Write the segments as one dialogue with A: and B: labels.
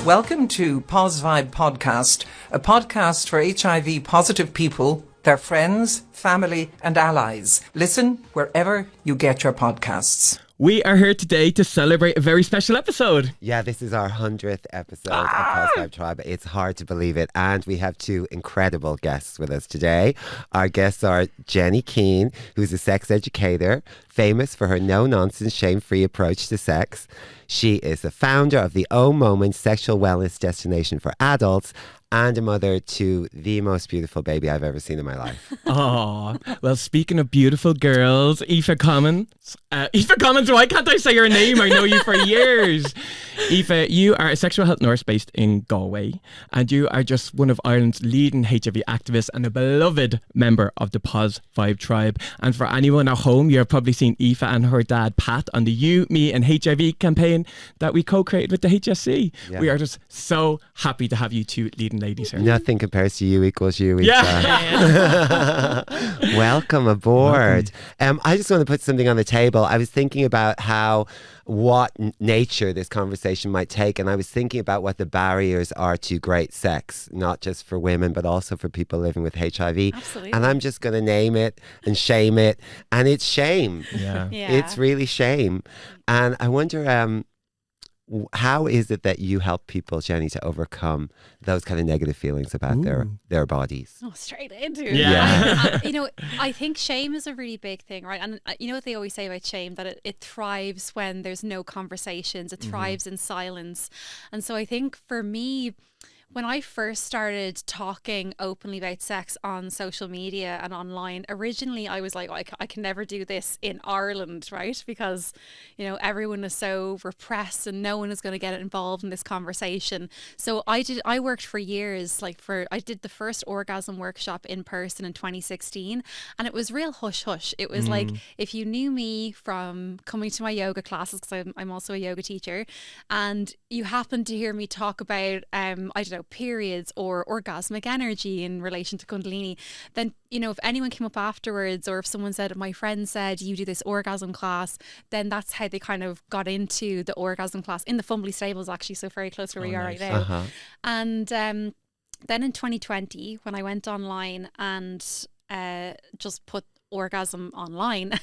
A: Welcome to Poz Vibe Podcast, a podcast for HIV positive people, their friends, family and allies. Listen wherever you get your podcasts.
B: We are here today to celebrate a very special episode.
C: Yeah, this is our 100th episode of Poz Vibe Tribe. It's hard to believe it. And we have two incredible guests with us today. Our guests are Jenny Keane, who's a sex educator, famous for her no-nonsense, shame-free approach to sex. She is the founder of the O Moment sexual wellness destination for adults and a mother to the most beautiful baby I've ever seen in my life.
B: Oh, well, speaking of beautiful girls, Aoife Commins. Aoife Commins, why can't I say your name? I know you for years. Aoife, you are a sexual health nurse based in Galway, and you are just one of Ireland's leading HIV activists and a beloved member of the Poz Vibe Tribe. And for anyone at home, you have probably seen Aoife and her dad, Pat, on the You, Me and HIV campaign that we co-created with the HSC. Yeah. We are just so happy to have you two leading ladies here.
C: Nothing compares to you equals you.
B: Yeah.
C: Welcome aboard. I just want to put something on the table. I was thinking about what nature this conversation might take, and I was thinking about what the barriers are to great sex, not just for women but also for people living with HIV.
D: Absolutely.
C: And I'm just going to name it and shame it, and it's shame.
B: Yeah.
C: It's really shame. And I wonder, how is it that you help people, Jenny, to overcome those kind of negative feelings about their bodies?
D: Oh, straight into it.
B: Yeah.
D: I think shame is a really big thing, right? And you know what they always say about shame, that it thrives when there's no conversations. It thrives in silence. And so I think for me, when I first started talking openly about sex on social media and online, originally I was like, I can never do this in Ireland, right? Because, everyone is so repressed and no one is going to get involved in this conversation. So I worked for years, I did the first orgasm workshop in person in 2016, and it was real hush hush. It was like, if you knew me from coming to my yoga classes, because I'm also a yoga teacher, and you happened to hear me talk about, periods or orgasmic energy in relation to Kundalini, then, if anyone came up afterwards, or if someone said, my friend said you do this orgasm class, then that's how they kind of got into the orgasm class in the Fumbly Stables, actually, so very close to where we are right now. And then in 2020, when I went online and just put orgasm online,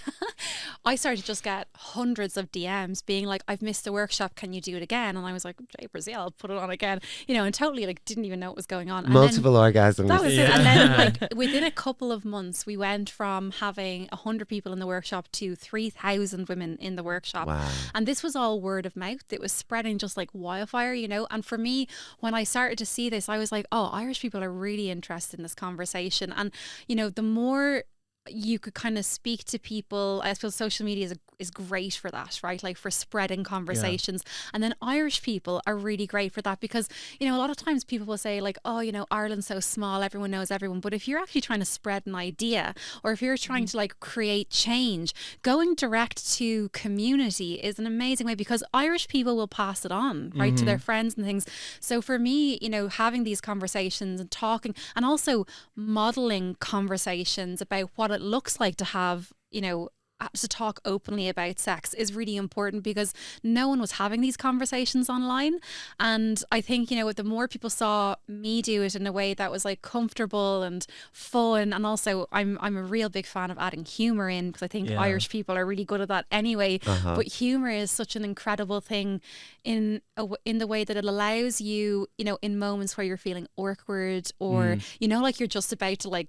D: I started to just get hundreds of DMs being like, I've missed the workshop, can you do it again? And I was like, Japers, yeah, I'll put it on again, and totally didn't even know what was going on. And
C: multiple orgasms.
D: That was it. And then within a couple of months, we went from having 100 people in the workshop to 3,000 women in the workshop.
C: Wow. And
D: this was all word of mouth. It was spreading just like wildfire, and for me, when I started to see this, I was like, oh, Irish people are really interested in this conversation. And the more you could kind of speak to people, I suppose social media is great for that, right? Like for spreading conversations. And then Irish people are really great for that, because a lot of times people will say like, oh, Ireland's so small, everyone knows everyone. But if you're actually trying to spread an idea, or if you're trying to create change, going direct to community is an amazing way, because Irish people will pass it on, right, to their friends and things. So for me, having these conversations and talking, and also modeling conversations about what it looks like to have, to talk openly about sex is really important, because no one was having these conversations online. And I think, the more people saw me do it in a way that was comfortable and fun, and also I'm a real big fan of adding humor in, because I think Irish people are really good at that anyway. But humor is such an incredible thing in the way that it allows you, in moments where you're feeling awkward, or like you're just about to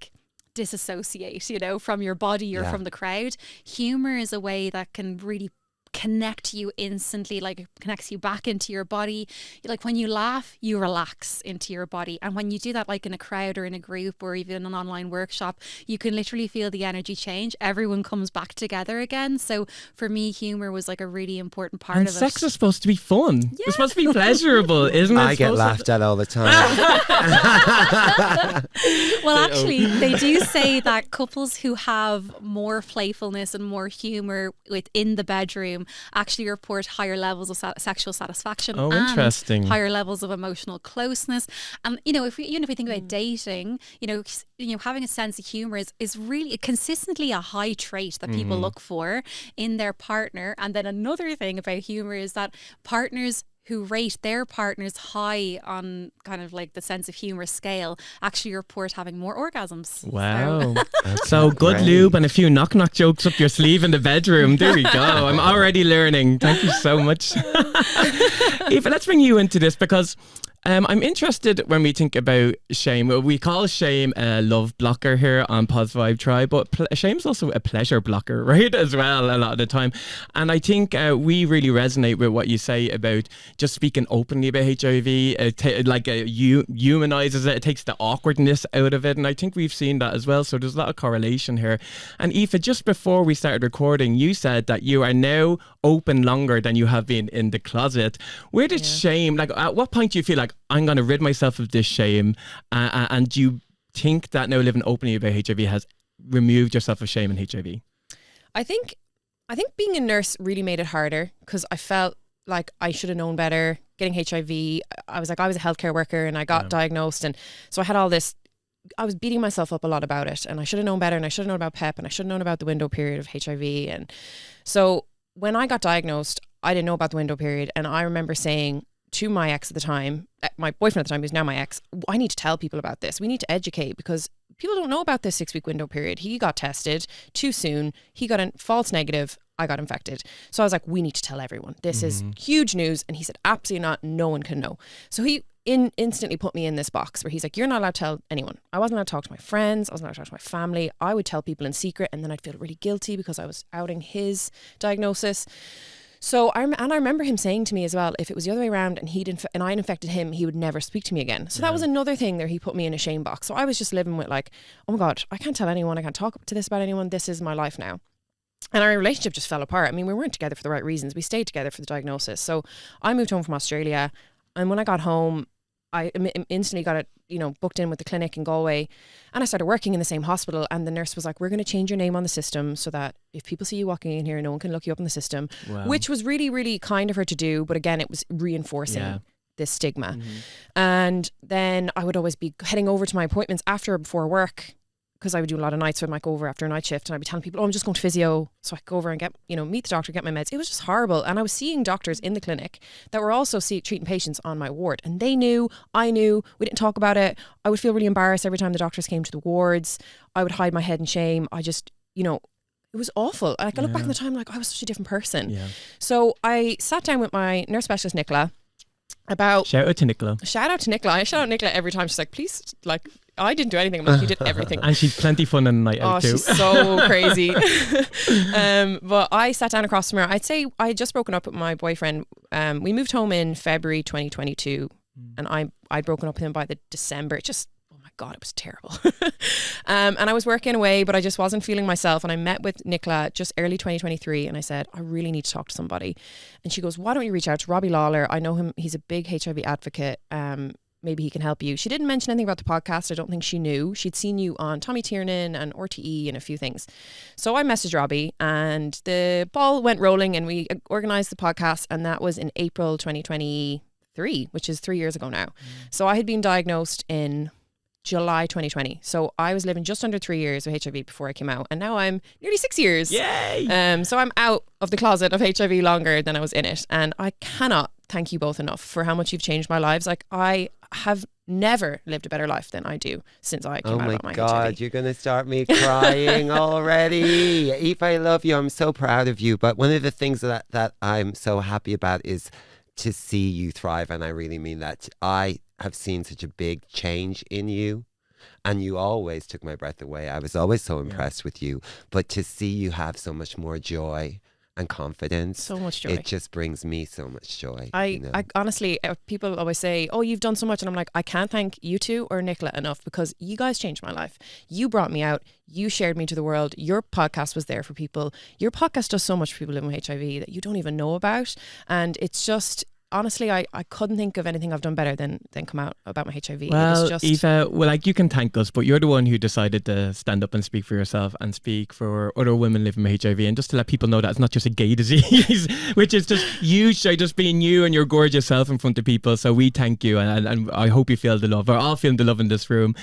D: disassociate, from your body or from the crowd. Humor is a way that can really connect you instantly, it connects you back into your body. When you laugh, you relax into your body, and when you do that in a crowd or in a group or even an online workshop, you can literally feel the energy change. Everyone comes back together again. So for me, humor was a really important part of it.
B: Sex is supposed to be fun. Yeah. It's supposed to be pleasurable, isn't it?
C: I get laughed at all the time.
D: Well, actually, they do say that couples who have more playfulness and more humor within the bedroom actually report higher levels of sexual satisfaction.
B: Oh, interesting.
D: And higher levels of emotional closeness. And if we think about dating, having a sense of humor is really consistently a high trait that people look for in their partner. And then another thing about humor is that partners who rate their partners high on kind of like the sense of humour scale actually report having more orgasms.
B: Wow. So good lube and a few knock-knock jokes up your sleeve in the bedroom. There we go. I'm already learning. Thank you so much. Aoife, let's bring you into this because I'm interested when we think about shame. We call shame a love blocker here on Poz Vibe Tribe, but shame's also a pleasure blocker, right? As well, a lot of the time. And I think we really resonate with what you say about just speaking openly about HIV. Humanizes it. It takes the awkwardness out of it. And I think we've seen that as well. So there's a lot of correlation here. And Aoife, just before we started recording, you said that you are now open longer than you have been in the closet. Where did shame, like at what point do you feel like I'm going to rid myself of this shame? And do you think that now living openly about HIV has removed yourself of shame in HIV?
E: I think being a nurse really made it harder because I felt like I should have known better. Getting HIV, I was a healthcare worker and I got diagnosed, and so I had all this. I was beating myself up a lot about it, and I should have known better, and I should have known about PEP, and I should have known about the window period of HIV. And so when I got diagnosed, I didn't know about the window period, and I remember saying to my ex at the time, my boyfriend at the time, who's now my ex, I need to tell people about this. We need to educate because people don't know about this 6-week window period. He got tested too soon. He got a false negative. I got infected. So I was like, we need to tell everyone. This is huge news. And he said, absolutely not. No one can know. So he instantly put me in this box where he's like, you're not allowed to tell anyone. I wasn't allowed to talk to my friends. I wasn't allowed to talk to my family. I would tell people in secret, and then I'd feel really guilty because I was outing his diagnosis. So I remember him saying to me as well, if it was the other way around and and I infected him, he would never speak to me again. So that was another thing there. He put me in a shame box. So I was just living with like, oh my God, I can't tell anyone. I can't talk to this about anyone. This is my life now. And our relationship just fell apart. I mean, we weren't together for the right reasons. We stayed together for the diagnosis. So I moved home from Australia, and when I got home, I instantly got it, booked in with the clinic in Galway, and I started working in the same hospital. And the nurse was like, we're going to change your name on the system so that if people see you walking in here, no one can look you up in the system, which was really, really kind of her to do. But again, it was reinforcing this stigma. And then I would always be heading over to my appointments after or before work, because I would do a lot of nights, so I might go over after a night shift and I'd be telling people, I'm just going to physio. So I could go over and get, meet the doctor, get my meds. It was just horrible. And I was seeing doctors in the clinic that were also treating patients on my ward. And they knew, I knew, we didn't talk about it. I would feel really embarrassed every time the doctors came to the wards. I would hide my head in shame. I just, it was awful. Like I look back in the time, like I was such a different person. Yeah. So I sat down with my nurse specialist, Nicola,
B: Shout out to Nicola.
E: I shout out Nicola every time. She's like, please, like, I didn't do anything. I'm like, you did everything.
B: And she's plenty fun on the night out too.
E: She's so crazy. But I sat down across from her. I'd say I had just broken up with my boyfriend. We moved home in February 2022, and I'd broken up with him by the December. God, it was terrible. And I was working away, but I just wasn't feeling myself. And I met with Nicola just early 2023, and I said, I really need to talk to somebody. And she goes, why don't you reach out to Robbie Lawler? I know him. He's a big HIV advocate. Maybe he can help you. She didn't mention anything about the podcast. I don't think she knew. She'd seen you on Tommy Tiernan and RTE and a few things. So I messaged Robbie, and the ball went rolling, and we organised the podcast. And that was in April 2023, which is 3 years ago now. So I had been diagnosed in July 2020. So I was living just under 3 years with HIV before I came out, and now I'm nearly 6 years.
B: Yay!
E: So I'm out of the closet of HIV longer than I was in it, and I cannot thank you both enough for how much you've changed my lives. Like I have never lived a better life than I do since I came out of my HIV.
C: Oh my God, you're going to start me crying already. Aoife, I love you. I'm so proud of you. But one of the things that I'm so happy about is to see you thrive, and I really mean that. I have seen such a big change in you, and you always took my breath away. I was always so impressed with you, but to see you have so much more joy and confidence,
E: so much joy,
C: it just brings me so much joy.
E: I honestly, people always say, oh, you've done so much, and I'm like, I can't thank you two or Nicola enough, because you guys changed my life. You brought me out, you shared me to the world. Your podcast was there for people. Your podcast does so much for people living with HIV that you don't even know about, and it's just, honestly, I couldn't think of anything I've done better than come out about my HIV.
B: Well,
E: it was just...
B: Aoife, like, you can thank us, but you're the one who decided to stand up and speak for yourself and speak for other women living with HIV, and just to let people know that it's not just a gay disease, which is just huge. So just being you and your gorgeous self in front of people. So we thank you, and I hope you feel the love. We're all feeling the love in this room.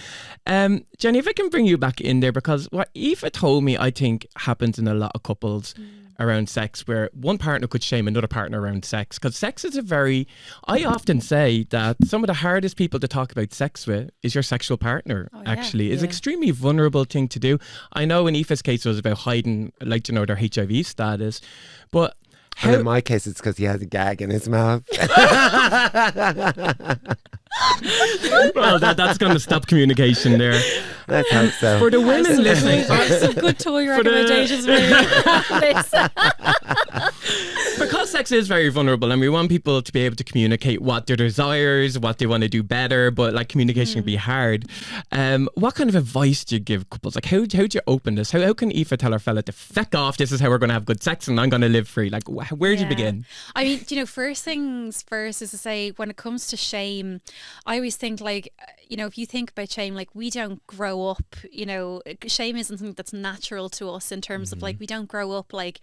B: Jenny, if I can bring you back in there, because what Aoife told me, I think happens in a lot of couples. around sex where one partner could shame another partner around sex? Because sex is I often say that some of the hardest people to talk about sex with is your sexual partner, actually. It's an extremely vulnerable thing to do. I know in Aoife's case it was about hiding, like, you know, their HIV status, but
C: and in my case, it's because he has a gag in his mouth.
B: Well, that's going to stop communication there.
C: Let's hope so.
B: For the women listening,
D: some good toy recommendations for you.
B: Because sex is very vulnerable and we want people to be able to communicate what their desires, what they want to do better, but like communication can be hard. What kind of advice do you give couples? Like how do you open this? How can Aoife tell her fella to feck off, this is how we're going to have good sex and I'm going to live free? Like where do you begin?
D: I mean, you know, first things first is to say, when it comes to shame, I always think, like, you know, if you think about shame, like, we don't grow up, you know, shame isn't something that's natural to us in terms of, like, we don't grow up, like,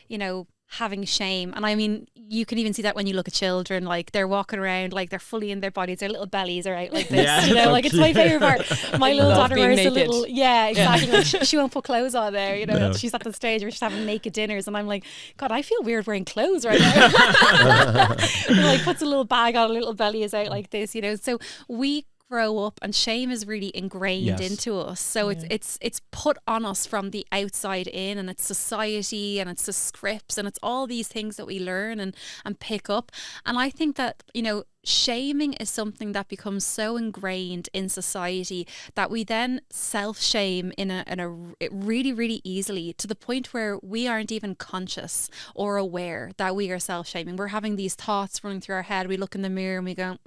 D: you know, having shame. And I mean, you can even see that when you look at children, like, they're walking around, like, they're fully in their bodies, their little bellies are out like this, you know, like, it's my favourite part. My little daughter wears a little, exactly, like, she won't put clothes on there, you know. She's at the stage where she's having naked dinners and I'm like, God, I feel weird wearing clothes right now. Like, puts a little bag on, a little belly is out like this, you know. So we grow up and shame is really ingrained into us, so it's put on us from the outside in, and it's society and it's the scripts and it's all these things that we learn and pick up. And I think that, you know, shaming is something that becomes so ingrained in society that we then self-shame in a really, really easily, to the point where we aren't even conscious or aware that we are self-shaming. We're having these thoughts running through our head. We look in the mirror and we go,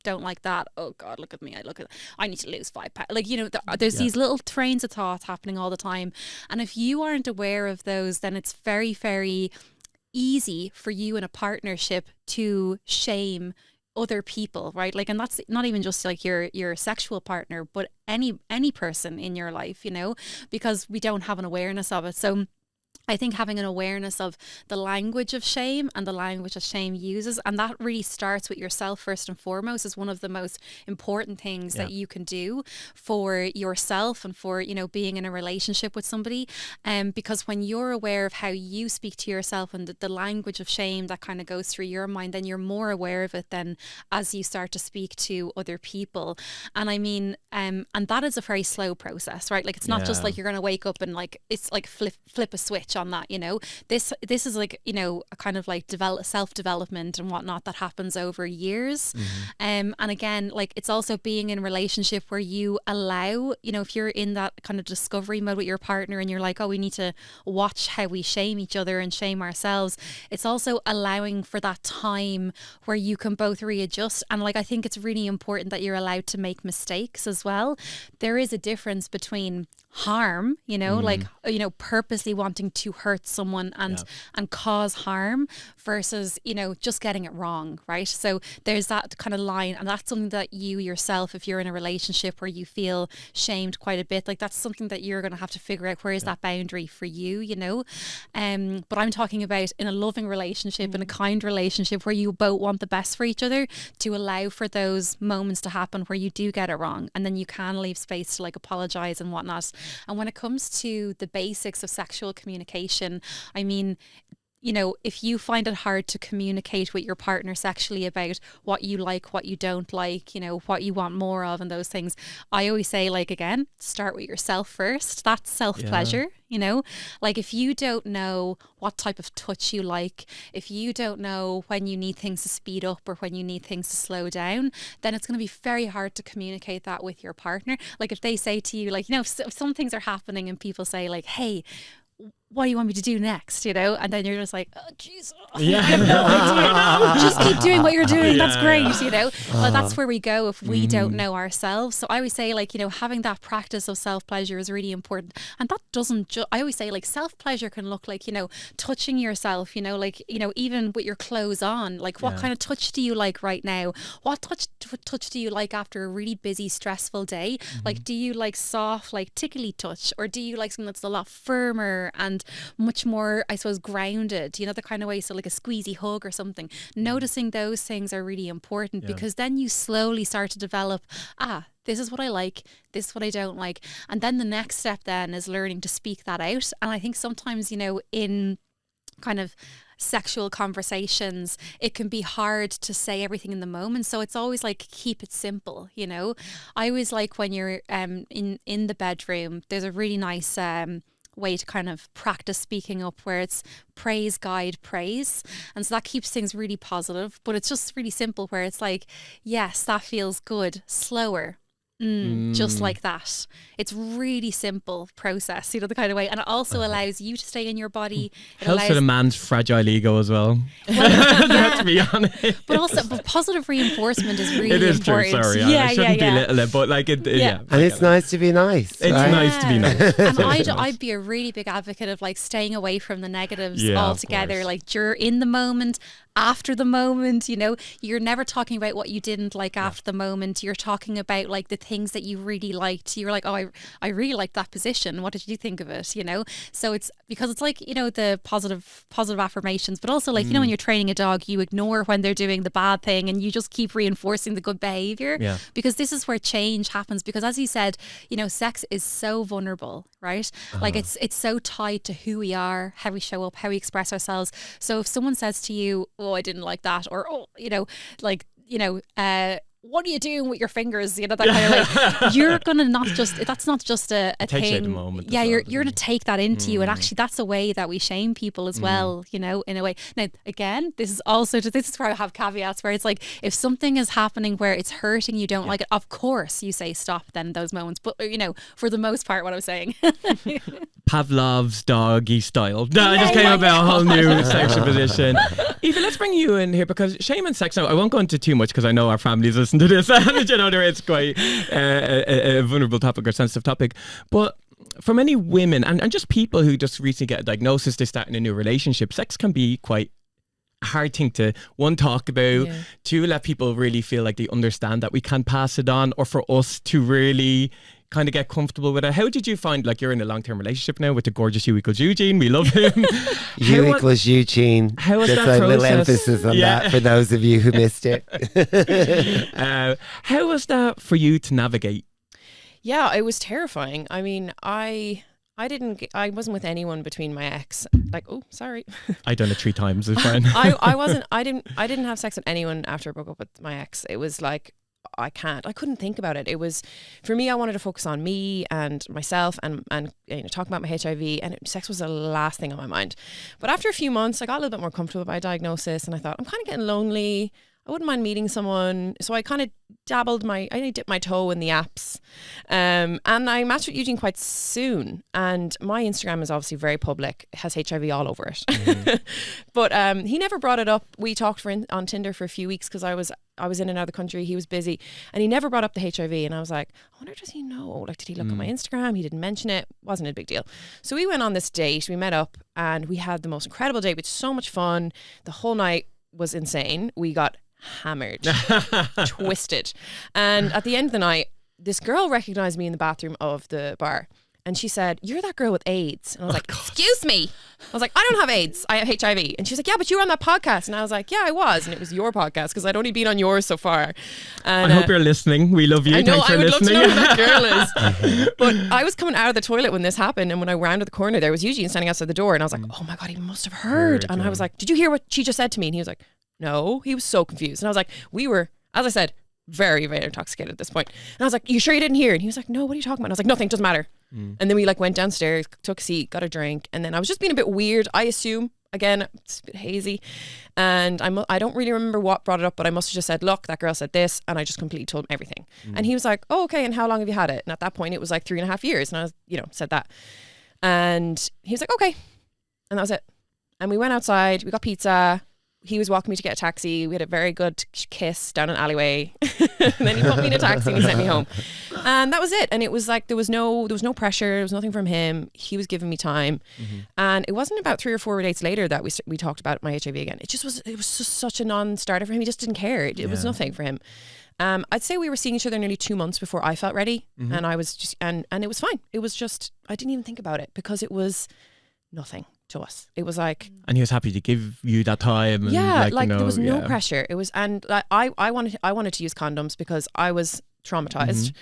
D: don't like that. Oh God, look at me. I need to lose 5 pounds. Like, you know, there's these little trains of thoughts happening all the time. And if you aren't aware of those, then it's very, very easy for you in a partnership to shame other people, right? Like, and that's not even just like your sexual partner, but any person in your life, you know, because we don't have an awareness of it. So I think having an awareness of the language of shame and the language that shame uses, and that really starts with yourself first and foremost, is one of the most important things that you can do for yourself and for, you know, being in a relationship with somebody. Because when you're aware of how you speak to yourself and the language of shame that kind of goes through your mind, then you're more aware of it then as you start to speak to other people. And I mean, and that is a very slow process, right? Like, it's not just like you're going to wake up and like, it's like flip a switch on that, you know. This is like, you know, a kind of like self-development and whatnot that happens over years. And again, like, it's also being in a relationship where you allow, you know, if you're in that kind of discovery mode with your partner and you're like, oh, we need to watch how we shame each other and shame ourselves, it's also allowing for that time where you can both readjust. And like, I think it's really important that you're allowed to make mistakes as well. There is a difference between harm, you know, like, you know, purposely wanting to hurt someone and cause harm versus, you know, just getting it wrong, right? So there's that kind of line, and that's something that you yourself, if you're in a relationship where you feel shamed quite a bit, like, that's something that you're going to have to figure out, where is that boundary for you, you know. But I'm talking about in a loving relationship, in a kind relationship where you both want the best for each other, to allow for those moments to happen where you do get it wrong, and then you can leave space to like apologize and whatnot. And when it comes to the basics of sexual communication, I mean, you know, if you find it hard to communicate with your partner sexually about what you like, what you don't like, you know, what you want more of and those things, I always say, like, again, start with yourself first. That's self-pleasure, you know. Like, if you don't know what type of touch you like, if you don't know when you need things to speed up or when you need things to slow down, then it's going to be very hard to communicate that with your partner. Like, if they say to you, like, you know, if some things are happening and people say like, hey, what do you want me to do next, you know? And then you're just like, oh jeez, I have no idea. Just keep doing what you're doing, that's great, you know. Well, that's where we go if we don't know ourselves. So I always say, like, you know, having that practice of self-pleasure is really important. And that doesn't I always say, like, self-pleasure can look like, you know, touching yourself, you know, like, you know, even with your clothes on, like, what kind of touch do you like right now? What touch do you like after a really busy, stressful day? Like, do you like soft, like tickly touch, or do you like something that's a lot firmer and much more, I suppose, grounded, you know, the kind of way, so like a squeezy hug or something. Noticing those things are really important, because then you slowly start to develop, this is what I like, this is what I don't like. And then the next step then is learning to speak that out. And I think sometimes, you know, in kind of sexual conversations, it can be hard to say everything in the moment. So it's always like, keep it simple, you know. I always like when you're in the bedroom, there's a really nice way to kind of practice speaking up, where it's praise, guide, praise. And so that keeps things really positive, but it's just really simple, where it's like, yes, that feels good, slower. Just like that. It's really simple process, you know, the kind of way. And it also allows you to stay in your body. It
B: Helps with a man's fragile ego as well. To be honest.
D: But also, but positive reinforcement is really
B: It is
D: important.
B: true, sorry. I shouldn't belittle it, but like yeah.
C: And it's nice to be nice.
B: It's nice to be nice.
D: And I'd be a really big advocate of like staying away from the negatives altogether. Like, you're in the moment, after the moment, you know, you're never talking about what you didn't like after the moment. You're talking about like the things that you really liked. You're like, oh, I really liked that position. What did you think of it? You know, so it's because it's like, you know, the positive affirmations, but also like, you know, when you're training a dog, you ignore when they're doing the bad thing and you just keep reinforcing the good behavior, because this is where change happens. Because as you said, you know, sex is so vulnerable, right? Like it's so tied to who we are, how we show up, how we express ourselves. So if someone says to you, oh, I didn't like that, or oh, you know, like, you know, what are you doing with your fingers? You know, that kind of like, you're gonna not just, that's not just a thing. You at the moment. Yeah, you're gonna take that into you, and actually that's a way that we shame people as well. You know, in a way. Now, again, this is where I have caveats, where it's like, if something is happening where it's hurting, you don't like it, of course you say stop then in those moments. But you know, for the most part, what I'm saying.
B: Pavlov's doggy style. I just came up with a whole new sexual position. Aoife, let's bring you in here, because shame and sex, now I won't go into too much because I know our families listen to this and you know, it's quite a vulnerable topic or sensitive topic, but for many women and just people who just recently get a diagnosis, they start in a new relationship, sex can be quite a hard thing to, one, talk about, two, let people really feel like they understand that we can pass it on, or for us to really kind of get comfortable with it. How did you find, like, you're in a long-term relationship now with the gorgeous U equals Eugene, we love him.
C: U equals Eugene.
B: How was
C: Just
B: that
C: a
B: process?
C: little emphasis on that for those of you who missed it.
B: How was that for you to navigate?
E: Yeah, it was terrifying. I mean, I wasn't with anyone between my ex. Like, oh, sorry.
B: I done it 3 times, it's fine.
E: I didn't have sex with anyone after I broke up with my ex. It was like, I couldn't think about it. It was, for me, I wanted to focus on me and myself and you know, talk about my HIV, and sex was the last thing on my mind. But after a few months, I got a little bit more comfortable with my diagnosis, and I thought, I'm kind of getting lonely. I wouldn't mind meeting someone. So I kind of I dipped my toe in the apps. And I matched with Eugene quite soon. And my Instagram is obviously very public. It has HIV all over it. But he never brought it up. We talked on Tinder for a few weeks because I was in another country. He was busy. And he never brought up the HIV. And I was like, I wonder, does he know? Like, did he look at my Instagram? He didn't mention it. Wasn't a big deal. So we went on this date. We met up and we had the most incredible date with so much fun. The whole night was insane. We got hammered, twisted, and at the end of the night, this girl recognized me in the bathroom of the bar, and she said, "You're that girl with AIDS." And I was like, God. Excuse me. I was like, I don't have AIDS, I have HIV. And she was like, yeah, but you were on that podcast. And I was like, yeah, I was. And it was your podcast, because I'd only been on yours so far. And
B: I hope you're listening. We love you.
E: I know.
B: Thanks for
E: I would
B: listening.
E: love to know who that girl is. But I was coming out of the toilet when this happened, and when I rounded the corner, there was Eugene standing outside the door, and I was like, oh my God, he must have heard. And I was like, did you hear what she just said to me? And he was like, no. He was so confused. And I was like, we were, as I said, very, very intoxicated at this point. And I was like, you sure you didn't hear? And he was like, no, what are you talking about? And I was like, nothing, doesn't matter. And then we like went downstairs, took a seat, got a drink. And then I was just being a bit weird, I assume. Again, it's a bit hazy. And I don't really remember what brought it up, but I must have just said, look, that girl said this. And I just completely told him everything. And he was like, oh, okay. And how long have you had it? And at that point, it was like 3.5 years. And I was, said that. And he was like, okay. And that was it. And we went outside, we got pizza. He was walking me to get a taxi. We had a very good kiss down an alleyway. And then he put me in a taxi and he sent me home. And that was it. And it was like, there was no pressure. There was nothing from him. He was giving me time. And it wasn't about 3 or 4 dates later that we talked about my HIV again. It was just such a non-starter for him. He just didn't care. It was nothing for him. I'd say we were seeing each other nearly 2 months before I felt ready. And I was just, and it was fine. It was just, I didn't even think about it because it was nothing to us. It was like,
B: and he was happy to give you that time. And
E: there was no pressure. It was, and like, I wanted to use condoms because I was traumatized.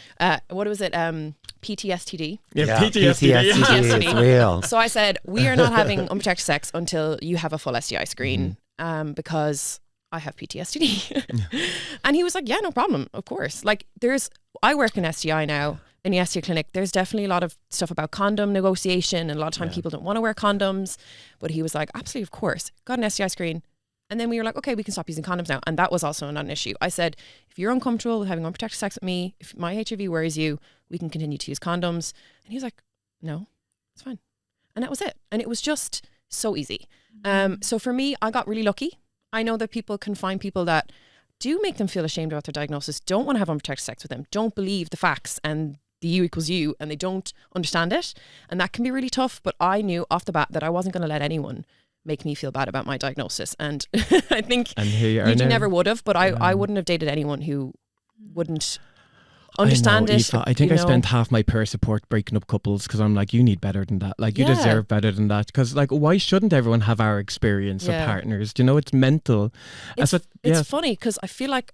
E: What was it? PTSD.
B: Yeah, PTSD.
C: PTSD is real.
E: So I said, we are not having unprotected sex until you have a full STI screen, because I have PTSD. And he was like, yeah, no problem. Of course. Like I work in STI now, in the STI clinic. There's definitely a lot of stuff about condom negotiation, and a lot of time people don't want to wear condoms. But he was like, absolutely, of course. Got an STI screen. And then we were like, okay, we can stop using condoms now. And that was also not an issue. I said, if you're uncomfortable with having unprotected sex with me, if my HIV worries you, we can continue to use condoms. And he was like, no, it's fine. And that was it. And it was just so easy. So for me, I got really lucky. I know that people can find people that do make them feel ashamed about their diagnosis, don't want to have unprotected sex with them, don't believe the facts and the U equals U, and they don't understand it. And that can be really tough. But I knew off the bat that I wasn't going to let anyone make me feel bad about my diagnosis. And I think you never would have, but I wouldn't have dated anyone who wouldn't understand it.
B: Aoife, I think I spent half my peer support breaking up couples because I'm like, you need better than that. Like, you deserve better than that. Because, like, why shouldn't everyone have our experience of partners? Do you know, it's mental.
E: It's funny because I feel like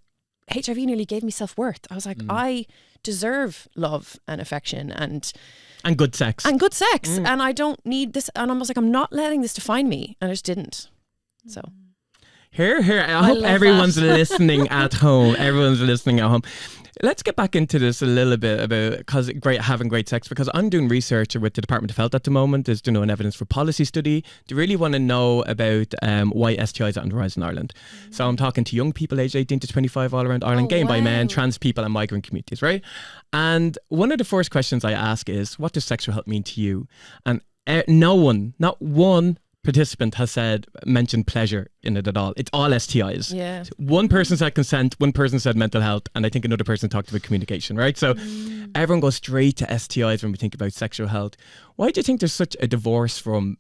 E: HIV nearly gave me self-worth. I was like, I deserve love and affection and good sex. And I don't need this. And I was like, I'm not letting this define me. And I just didn't. So
B: here. I hope everyone's listening at home. Everyone's listening at home. Let's get back into this a little bit about having great sex, because I'm doing research with the Department of Health at the moment. There's an evidence for policy study. They really want to know about why STIs are on the rise in Ireland. So I'm talking to young people aged 18 to 25 all around Ireland, gay and bi men, trans people and migrant communities, right? And one of the first questions I ask is, what does sexual health mean to you? And not one participant has mentioned pleasure in it at all. It's all STIs.
E: Yeah.
B: One person said consent, one person said mental health, and I think another person talked about communication, right? So everyone goes straight to STIs when we think about sexual health. Why do you think there's such a divorce from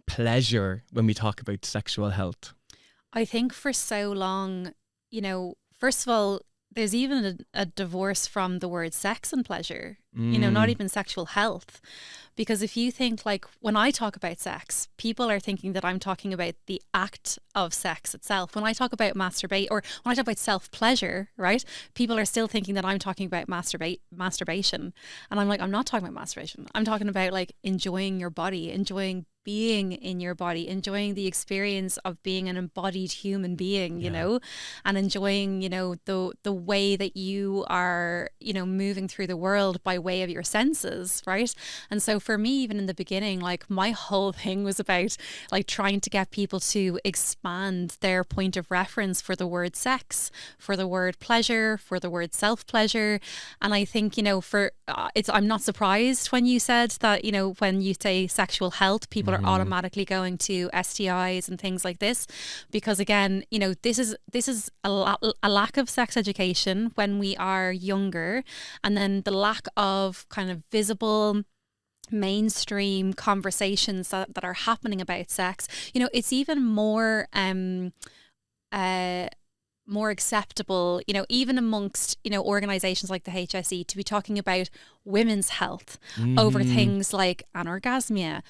B: pleasure when we talk about sexual health?
D: I think for so long, first of all, there's even a divorce from the word sex and pleasure, not even sexual health. Because if you think, like, when I talk about sex, people are thinking that I'm talking about the act of sex itself. When I talk about masturbate, or when I talk about self-pleasure, right, people are still thinking that I'm talking about masturbation. And I'm like, I'm not talking about masturbation. I'm talking about, like, enjoying your body, enjoying being in your body, enjoying the experience of being an embodied human being, you know, and enjoying, the way that you are, moving through the world by way of your senses, right? And so for me, even in the beginning, like, my whole thing was about, like, trying to get people to expand their point of reference for the word sex, for the word pleasure, for the word self-pleasure. And I think, I'm not surprised when you said that, when you say sexual health, people are automatically going to STIs and things like this, because again, this is a lack of sex education when we are younger, and then the lack of kind of visible mainstream conversations that are happening about sex. It's even more more acceptable, even amongst, organisations like the HSE, to be talking about women's health over things like anorgasmia,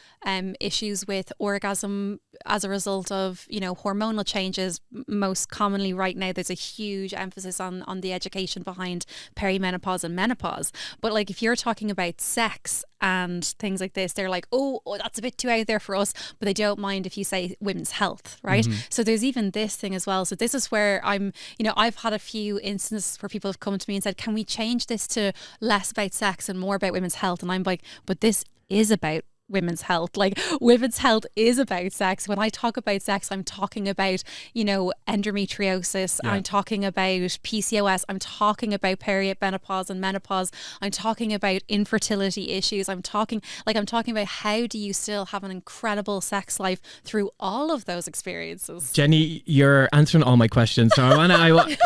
D: issues with orgasm as a result of, hormonal changes. Most commonly right now, there's a huge emphasis on the education behind perimenopause and menopause. But, like, if you're talking about sex and things like this, they're like, oh, that's a bit too out there for us, but they don't mind if you say women's health, right? So there's even this thing as well. So this is where I've had a few instances where people have come to me and said, can we change this to less about sex and more about women's health? And I'm like, but this is about women's health. Like, women's health is about sex. When I talk about sex, I'm talking about, endometriosis. I'm talking about PCOS. I'm talking about perimenopause and menopause. I'm talking about infertility issues. I'm talking about how do you still have an incredible sex life through all of those experiences.
B: Jenny, you're answering all my questions. So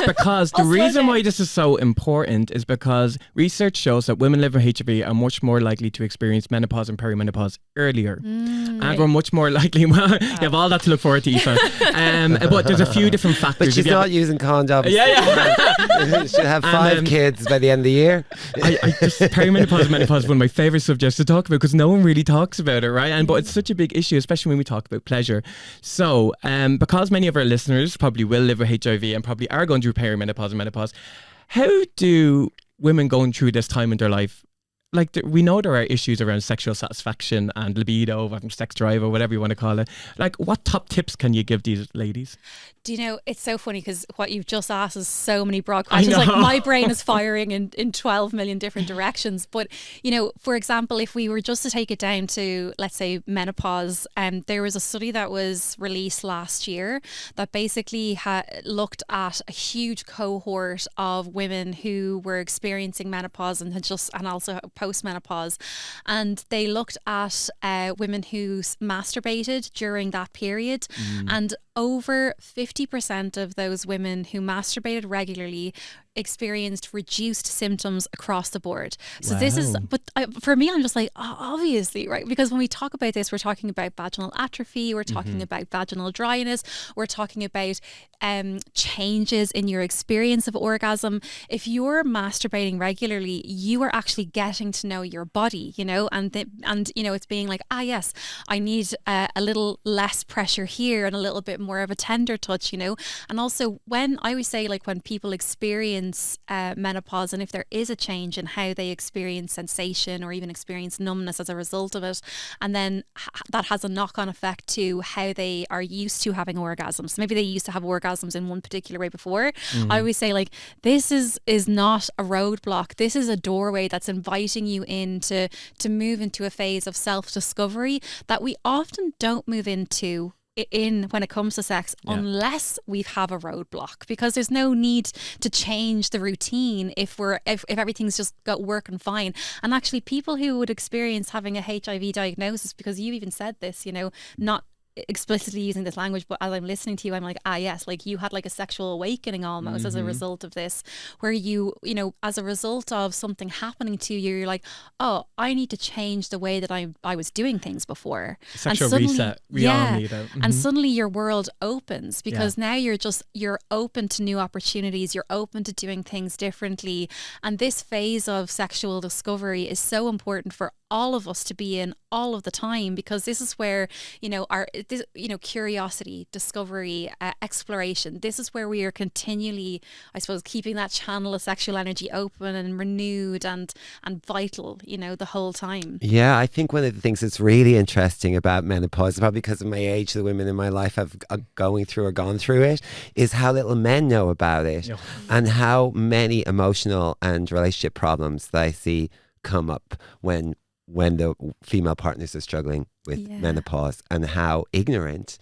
B: because the reason why this is so important is because research shows that women living with HIV are much more likely to experience menopause and perimenopause earlier, and we're much more likely. Well, you have all that to look forward to, Aoife. But there's a few different factors.
C: But she's not using condoms. Yeah. She'll have 5 kids by the end of the year.
B: I just perimenopause and menopause is one of my favourite subjects to talk about because no one really talks about it, right? But it's such a big issue, especially when we talk about pleasure. So, because many of our listeners probably will live with HIV and probably are going through perimenopause and menopause, how do women going through this time in their life, like we know there are issues around sexual satisfaction and libido, sex drive, or whatever you want to call it. Like, what top tips can you give these ladies?
D: Do you know, it's so funny because what you've just asked is so many broad questions. Like, my brain is firing in 12 million different directions. But, you know, for example, if we were just to take it down to, let's say, menopause, there was a study that was released last year that basically looked at a huge cohort of women who were experiencing menopause and also postmenopause, and they looked at women who masturbated during that period, and over 50% of those women who masturbated regularly experienced reduced symptoms across the board. So this is, but for me, I'm just like, oh, obviously, right? Because when we talk about this, we're talking about vaginal atrophy, we're talking about vaginal dryness, we're talking about changes in your experience of orgasm. If you're masturbating regularly, you are actually getting to know your body, you know, and you know, it's being like, yes, I need a little less pressure here and a little bit more of a tender touch, you know. And also, when I always say, like, when people experience menopause, and if there is a change in how they experience sensation or even experience numbness as a result of it, and then that has a knock-on effect to how they are used to having orgasms. Maybe they used to have orgasms in one particular way before. I always say, like, this is not a roadblock. This is a doorway that's inviting you in to move into a phase of self-discovery that we often don't move into when it comes to sex unless we have a roadblock, because there's no need to change the routine if everything's just got working fine. And actually, people who would experience having a HIV diagnosis, because you even said this, you know, not explicitly using this language, but as I'm listening to you, I'm like, yes, like you had like a sexual awakening almost as a result of this, where you know, as a result of something happening to you, you're like, oh, I need to change the way that I was doing things before.
B: Sexual reset. We all need it.
D: And suddenly your world opens, because now you're open to new opportunities, you're open to doing things differently. And this phase of sexual discovery is so important for all of us to be in all of the time, because this is where, you know, curiosity, discovery, exploration, this is where we are continually, I suppose, keeping that channel of sexual energy open and renewed and vital, you know, the whole time.
C: Yeah, I think one of the things that's really interesting about menopause, probably because of my age, the women in my life have gone through it, is how little men know about it, and how many emotional and relationship problems that I see come up when the female partners are struggling with menopause, and how ignorant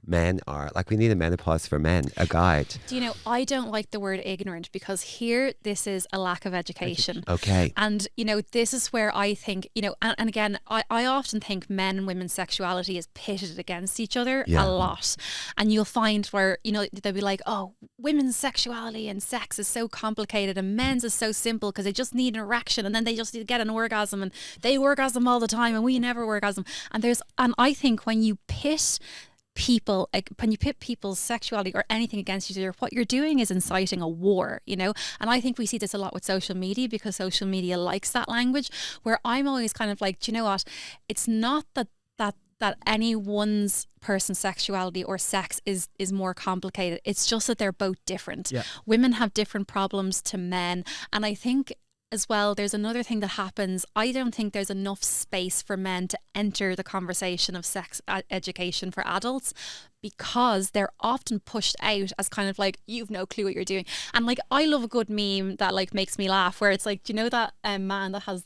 C: men are. Like, we need a menopause for men, a guide.
D: Do you know, I don't like the word ignorant, because here this is a lack of education.
C: Okay.
D: And, you know, this is where I think, you know, and again, I often think men and women's sexuality is pitted against each other a lot. And you'll find where, you know, they'll be like, oh, women's sexuality and sex is so complicated and men's is so simple because they just need an erection and then they just need to get an orgasm and they orgasm all the time and we never orgasm. And I think when you pit people's sexuality or anything against each other, what you're doing is inciting a war, you know. And I think we see this a lot with social media, because social media likes that language, where I'm always kind of like, do you know what, it's not that any one's person's sexuality or sex is more complicated. It's just that they're both different. Women have different problems to men. And I think as well, there's another thing that happens. I don't think there's enough space for men to enter the conversation of sex education for adults, because they're often pushed out as kind of like, you've no clue what you're doing. And like, I love a good meme that like makes me laugh, where it's like, do you know that man that has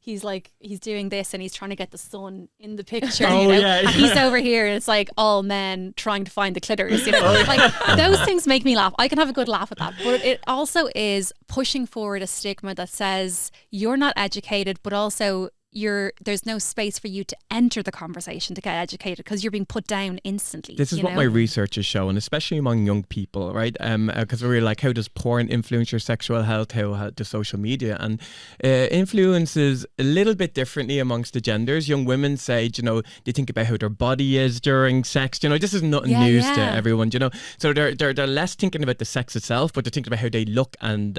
D: he's doing this and he's trying to get the sun in the picture, you know? And he's over here and it's like all men trying to find the clitoris, you know? Like, those things make me laugh. I can have a good laugh at that, but it also is pushing forward a stigma that says you're not educated, but also there's no space for you to enter the conversation to get educated, because you're being put down instantly.
B: This is what my research is showing, especially among young people, right? Because we're like, how does porn influence your sexual health? How does social media and influences a little bit differently amongst the genders? Young women say, you know, they think about how their body is during sex. You know, this is nothing news to everyone. You know, so they're less thinking about the sex itself, but they're thinking about how they look and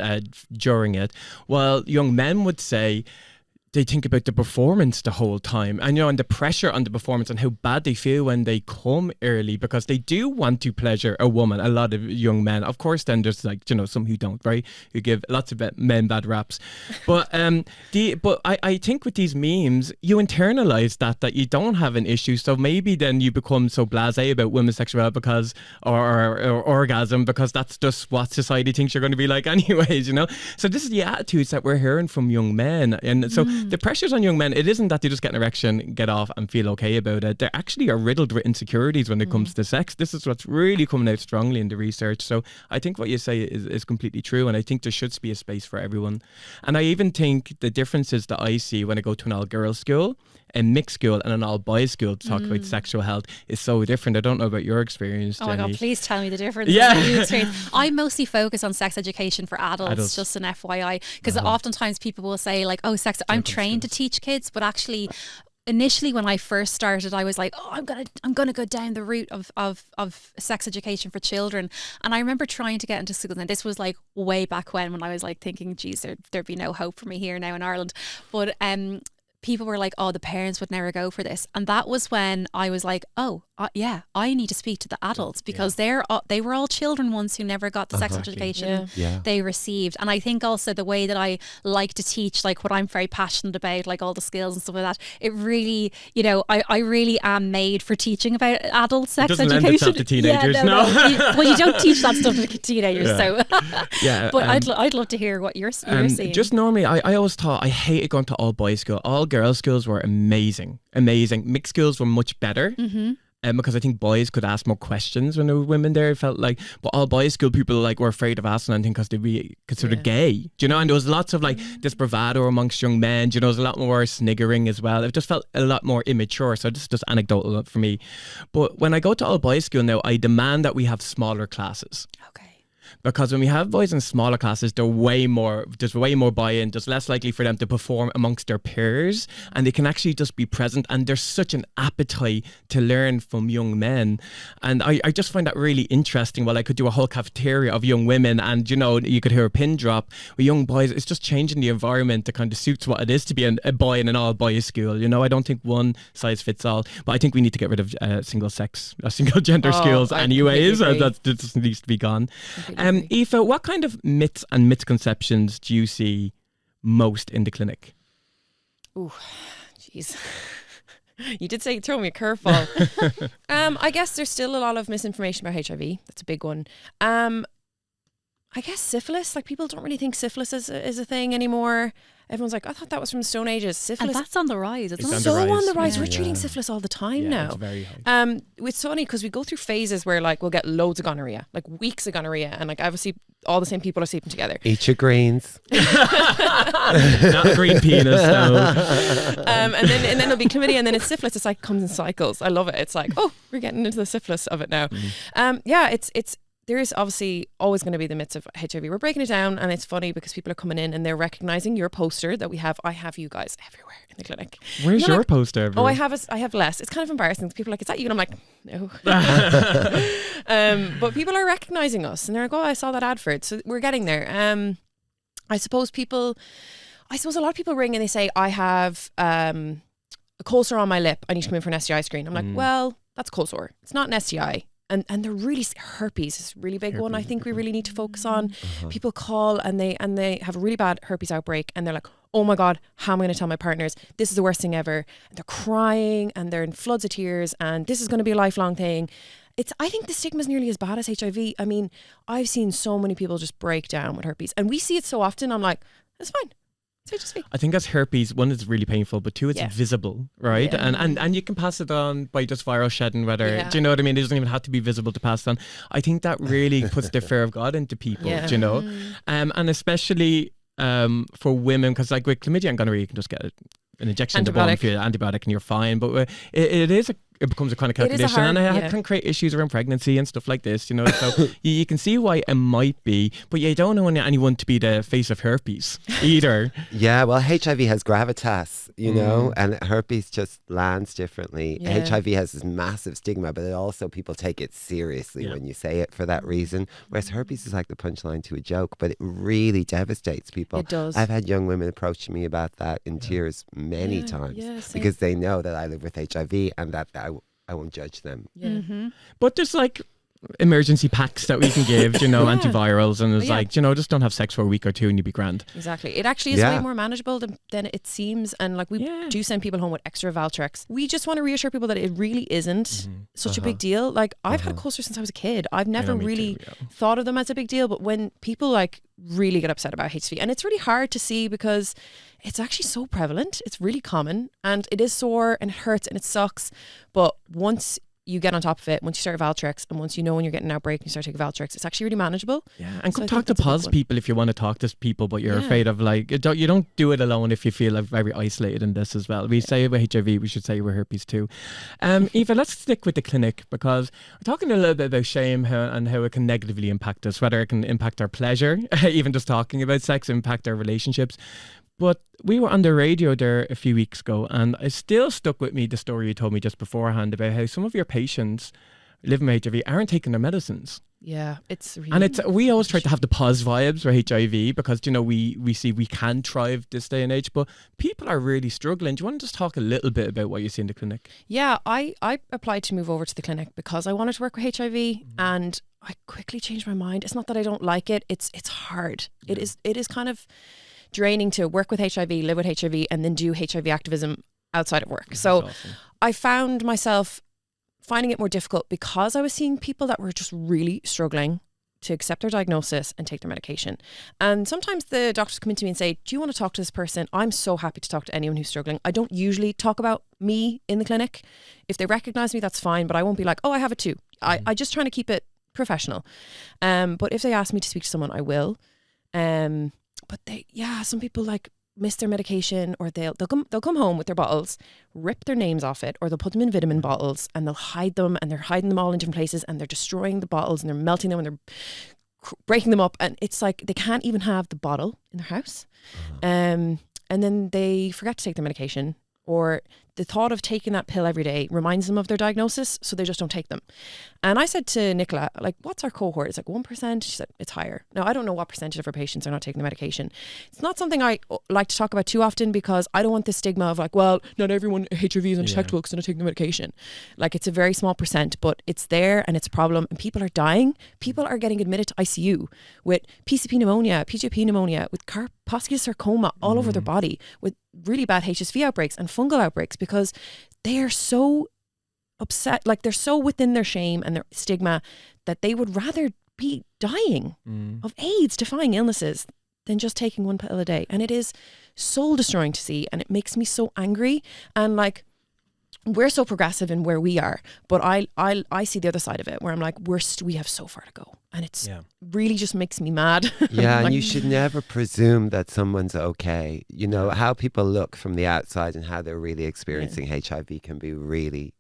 B: during it. While young men would say, they think about the performance the whole time, and and the pressure on the performance and how bad they feel when they come early, because they do want to pleasure a woman. A lot of young men, of course. Then there's like some who don't, right? Who give lots of men bad raps. But I think with these memes, you internalize that you don't have an issue. So maybe then you become so blasé about women's sexuality because or orgasm, because that's just what society thinks you're going to be like anyways. So this is the attitudes that we're hearing from young men, and so the pressures on young men, it isn't that they just get an erection, get off and feel okay about it. They actually are riddled with insecurities when it comes to sex. This is what's really coming out strongly in the research. So I think what you say is completely true, and I think there should be a space for everyone. And I even think the differences that I see when I go to an all-girls school, a mixed school, and an all-boys school to talk about sexual health is so different. I don't know about your experience, Jenny.
D: Oh my God, please tell me the difference.
B: Yeah.
D: I mostly focus on sex education for adults. Just an FYI, because oftentimes people will say like, oh, sex, I'm trained to teach kids, but actually initially when I first started, I was like, oh, I'm gonna go down the route of sex education for children. And I remember trying to get into schools, and this was like way back when I was like thinking, geez, there'd be no hope for me here now in Ireland. But people were like, oh, the parents would never go for this. And that was when I was like, oh, yeah, I need to speak to the adults, because they were all children once who never got the sex education they received. And I think also the way that I like to teach, like what I'm very passionate about, like all the skills and stuff like that, it really, I really am made for teaching about adult sex
B: education.
D: education.
B: Lend itself to teenagers,
D: well, you don't teach that stuff to teenagers, so. But I'd love to hear what you're seeing.
B: Just normally, I always thought I hated going to all boys school. All girls schools were amazing. Mixed schools were much better. Because I think boys could ask more questions when there were women there. It felt like, but all boys school people were afraid of asking anything because they'd be considered gay. And there was lots of this bravado amongst young men. There was a lot more sniggering as well. It just felt a lot more immature. So this is just anecdotal for me. But when I go to all boys school now, I demand that we have smaller classes.
D: Okay.
B: Because when we have boys in smaller classes, there's way more buy-in. There's less likely for them to perform amongst their peers, and they can actually just be present. And there's such an appetite to learn from young men. And I just find that really interesting. Well, I could do a whole cafeteria of young women, and you could hear a pin drop. With young boys, it's just changing the environment that kind of suits what it is to be a boy in an all-boys school. I don't think one size fits all, but I think we need to get rid of single gender schools anyways. That just needs to be gone. Aoife, what kind of myths and misconceptions do you see most in the clinic?
E: Ooh, jeez. You did say throw me a curveball. I guess there's still a lot of misinformation about HIV. That's a big one. I guess syphilis. People don't really think syphilis is a thing anymore. Everyone's like, I thought that was from the Stone Ages. Syphilis.
D: And that's on the rise. It's
E: on the rise. We're treating syphilis all the time now.
B: It's very high.
E: It's funny because we go through phases where we'll get loads of gonorrhea, weeks of gonorrhea, and obviously all the same people are sleeping together.
C: Eat your greens.
B: Not a green penis, no.
E: And then there'll be chlamydia, and then it's syphilis. It's comes in cycles. I love it. It's oh, we're getting into the syphilis of it now. It's there is obviously always going to be the myths of HIV. We're breaking it down, and it's funny because people are coming in and they're recognizing your poster that we have. I have you guys everywhere in the clinic.
B: Where's your poster?
E: Everywhere? Oh, I have less. It's kind of embarrassing. People are like, is that you? And I'm like, no. But people are recognizing us, and they're like, oh, I saw that advert. So we're getting there. I suppose a lot of people ring and they say, I have a cold sore on my lip. I need to come in for an STI screen. I'm like, well, that's cold sore. It's not an STI. And they're really, herpes is a really big one I think we really need to focus on. People call and they have a really bad herpes outbreak, and they're like, oh my God, how am I going to tell my partners? This is the worst thing ever. And they're crying and they're in floods of tears, and this is going to be a lifelong thing. I think the stigma is nearly as bad as HIV. I mean, I've seen so many people just break down with herpes, and we see it so often. I'm like, that's fine.
B: I think as herpes, one, it's really painful, but two, it's visible, right?
E: Yeah.
B: And you can pass it on by just viral shedding, do you know what I mean? It doesn't even have to be visible to pass it on. I think that really puts the fear of God into people, do you know? And especially for women, because with chlamydia and gonorrhea, you can just get an injection in the bone for your antibiotic and you're fine. But it is it becomes a chronic
E: It is a
B: condition, and
E: hard-
B: it
E: yeah.
B: can create issues around pregnancy and stuff like this, you know. So you can see why it might be, but you don't want anyone to be the face of herpes either.
C: Yeah, well, HIV has gravitas, you know, and herpes just lands differently.
E: Yeah.
C: HIV has this massive stigma, but it also people take it seriously when you say it for that reason. Whereas herpes is like the punchline to a joke, but it really devastates people.
E: It does.
C: I've had young women approach me about that in tears many times
E: yeah, same.
C: because they know that I live with HIV and that I won't judge them.
E: Yeah.
B: But there's like emergency packs that we can give, you know,
E: Yeah.
B: antivirals, and it's
E: Yeah.
B: like, you know, just don't have sex for a week or two and you'll be grand.
E: Exactly. It actually is
C: Yeah.
E: way more manageable than it seems. And like we
B: Yeah.
E: do send people home with extra Valtrex. We just want to reassure people that it really isn't such a big deal. Like I've had a coaster since I was a kid. I've never
B: me
E: really
B: too, yeah.
E: thought of them as a big deal. But when people like really get upset about HSV, and it's really hard to see because it's actually so prevalent. It's really common and it is sore and it hurts and it sucks. But once you get on top of it, once you start Valtrex, and once you know when you're getting an outbreak and you start taking Valtrex, it's actually really manageable.
B: Yeah, and
E: So
B: come
E: I
B: talk
E: think
B: to
E: that's a big
B: Poz
E: one.
B: people if you want to talk to people, but you're
E: Yeah.
B: afraid of like, you don't do it alone if you feel like very isolated in this as well. We say with HIV, we should say with herpes too. Aoife, let's stick with the clinic because we're talking a little bit about shame and how it can negatively impact us, whether it can impact our pleasure, even just talking about sex, impact our relationships. But we were on the radio there a few weeks ago, and it still stuck with me the story you told me just beforehand about how some of your patients living with HIV aren't taking their medicines.
E: Yeah, it's really...
B: And we always try to have the Poz vibes for HIV because, you know, we see we can thrive this day and age, but people are really struggling. Do you want to just talk a little bit about what you see in the clinic?
E: Yeah, I applied to move over to the clinic because I wanted to work with HIV and I quickly changed my mind. It's not that I don't like it. It's hard. It is kind of draining to work with HIV, live with HIV, and then do HIV activism outside of work. So
B: Awesome.
E: I found myself finding it more difficult because I was seeing people that were just really struggling to accept their diagnosis and take their medication. And sometimes the doctors come in to me and say, do you want to talk to this person? I'm so happy to talk to anyone who's struggling. I don't usually talk about me in the clinic. If they recognize me, that's fine, but I won't be like, oh, I have it too. I just trying to keep it professional. But if they ask me to speak to someone, I will. But some people like miss their medication, or they'll come home with their bottles, rip their names off it, or they'll put them in vitamin bottles and they'll hide them, and they're hiding them all in different places, and they're destroying the bottles and they're melting them and they're breaking them up, and it's like they can't even have the bottle in their house. And then they forget to take their medication, or the thought of taking that pill every day reminds them of their diagnosis, so they just don't take them. And I said to Nicola, like, what's our cohort? It's like 1%. She said, it's higher. Now, I don't know what percentage of our patients are not taking the medication. It's not something I like to talk about too often because I don't want the stigma of like, well, not everyone HIV is undetectable because they're not taking the medication. Like, it's a very small percent, but it's there and it's a problem, and people are dying. People are getting admitted to ICU with PCP pneumonia, PJP pneumonia, with Kaposi's sarcoma all over their body, with really bad HSV outbreaks and fungal outbreaks, because they are so upset, like they're so within their shame and their stigma that they would rather be dying of AIDS defying illnesses than just taking one pill a day. And it is soul destroying to see, and it makes me so angry. And like, we're so progressive in where we are, but I see the other side of it where I'm like, we have so far to go, and it's really just makes me mad.
C: Yeah,
E: Like,
C: and you should never presume that someone's okay. You know, how people look from the outside and how they're really experiencing HIV can be really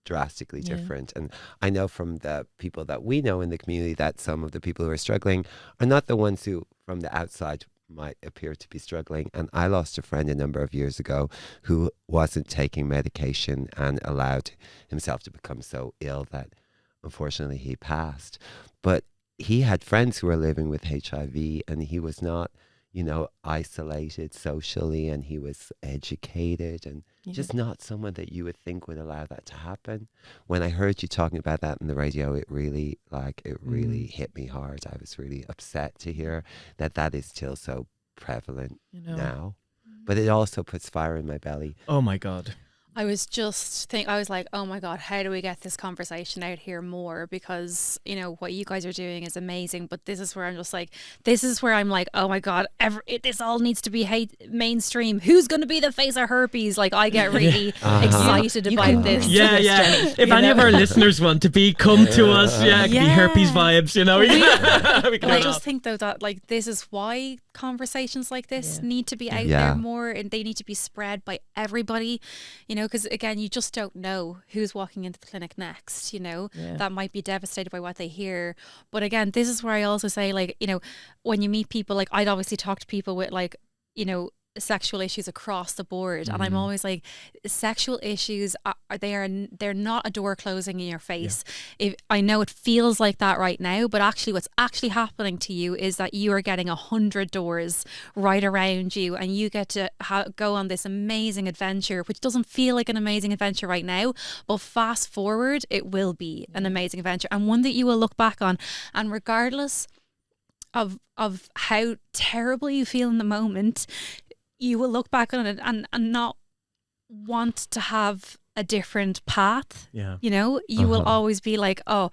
C: drastically different. And I know from the people that we know in the community that some of the people who are struggling are not the ones who from the outside might appear to be struggling. And I lost a friend a number of years ago who wasn't taking medication and allowed himself to become so ill that unfortunately he passed. But he had friends who were living with HIV, and he was not, you know, isolated socially, and he was educated and just not someone that you would think would allow that to happen. When I heard you talking about that in the radio, it really hit me hard. I was really upset to hear that that is still so prevalent now. But it also puts fire in my belly.
B: Oh my God.
D: I was like, oh my God, how do we get this conversation out here more? Because, you know, what you guys are doing is amazing, but this is where I'm like, oh my God, this all needs to be mainstream. Who's going to be the face of herpes? Like, I get really excited about this.
B: Yeah. If any of our listeners want to come to us, it can be herpes vibes, you know. We can
D: I just think though that like this is why conversations like this need to be out there more, and they need to be spread by everybody, you know, because again, you just don't know who's walking into the clinic next, that might be devastated by what they hear. But again, this is where I also say, like, when you meet people, like, I'd obviously talk to people with, like, sexual issues across the board, and I'm always like, sexual issues they're not a door closing in your face. If I know it feels like that right now, but actually what's actually happening to you is that you are getting 100 doors right around you, and you get to go on this amazing adventure, which doesn't feel like an amazing adventure right now, but fast forward, it will be an amazing adventure, and one that you will look back on, and regardless of how terrible you feel in the moment, you will look back on it and not want to have a different path. You will always be like, oh,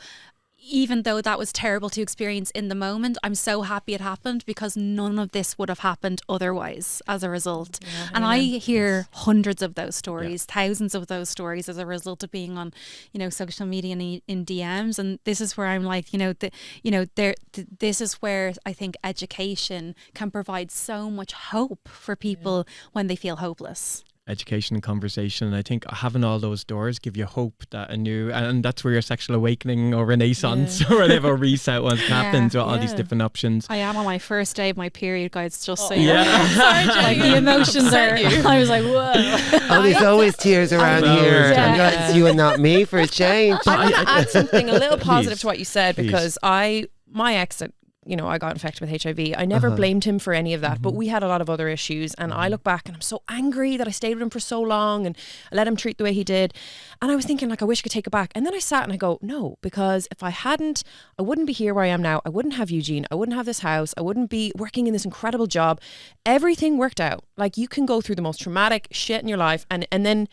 D: even though that was terrible to experience in the moment, I'm so happy it happened, because none of this would have happened otherwise as a result. And I hear hundreds of those stories, thousands of those stories as a result of being on, social media and in DMs. And this is where I'm like, this is where I think education can provide so much hope for people when they feel hopeless.
B: Education and conversation, and I think having all those doors give you hope that and that's where your sexual awakening or renaissance or whatever reset once happens with all these different options.
D: I am on my first day of my period, guys, just so
E: Sorry,
D: like, the emotions are I was like, whoa.
C: Oh, there's always tears around here. I'm glad it's you and not me for a change.
E: I'm going to add something a little positive to what you said, because my ex, I got infected with HIV. I never blamed him for any of that, but we had a lot of other issues, and I look back and I'm so angry that I stayed with him for so long and I let him treat the way he did. And I was thinking, like, I wish I could take it back. And then I sat and I go, no, because if I hadn't, I wouldn't be here where I am now. I wouldn't have Eugene. I wouldn't have this house. I wouldn't be working in this incredible job. Everything worked out. Like, you can go through the most traumatic shit in your life, and then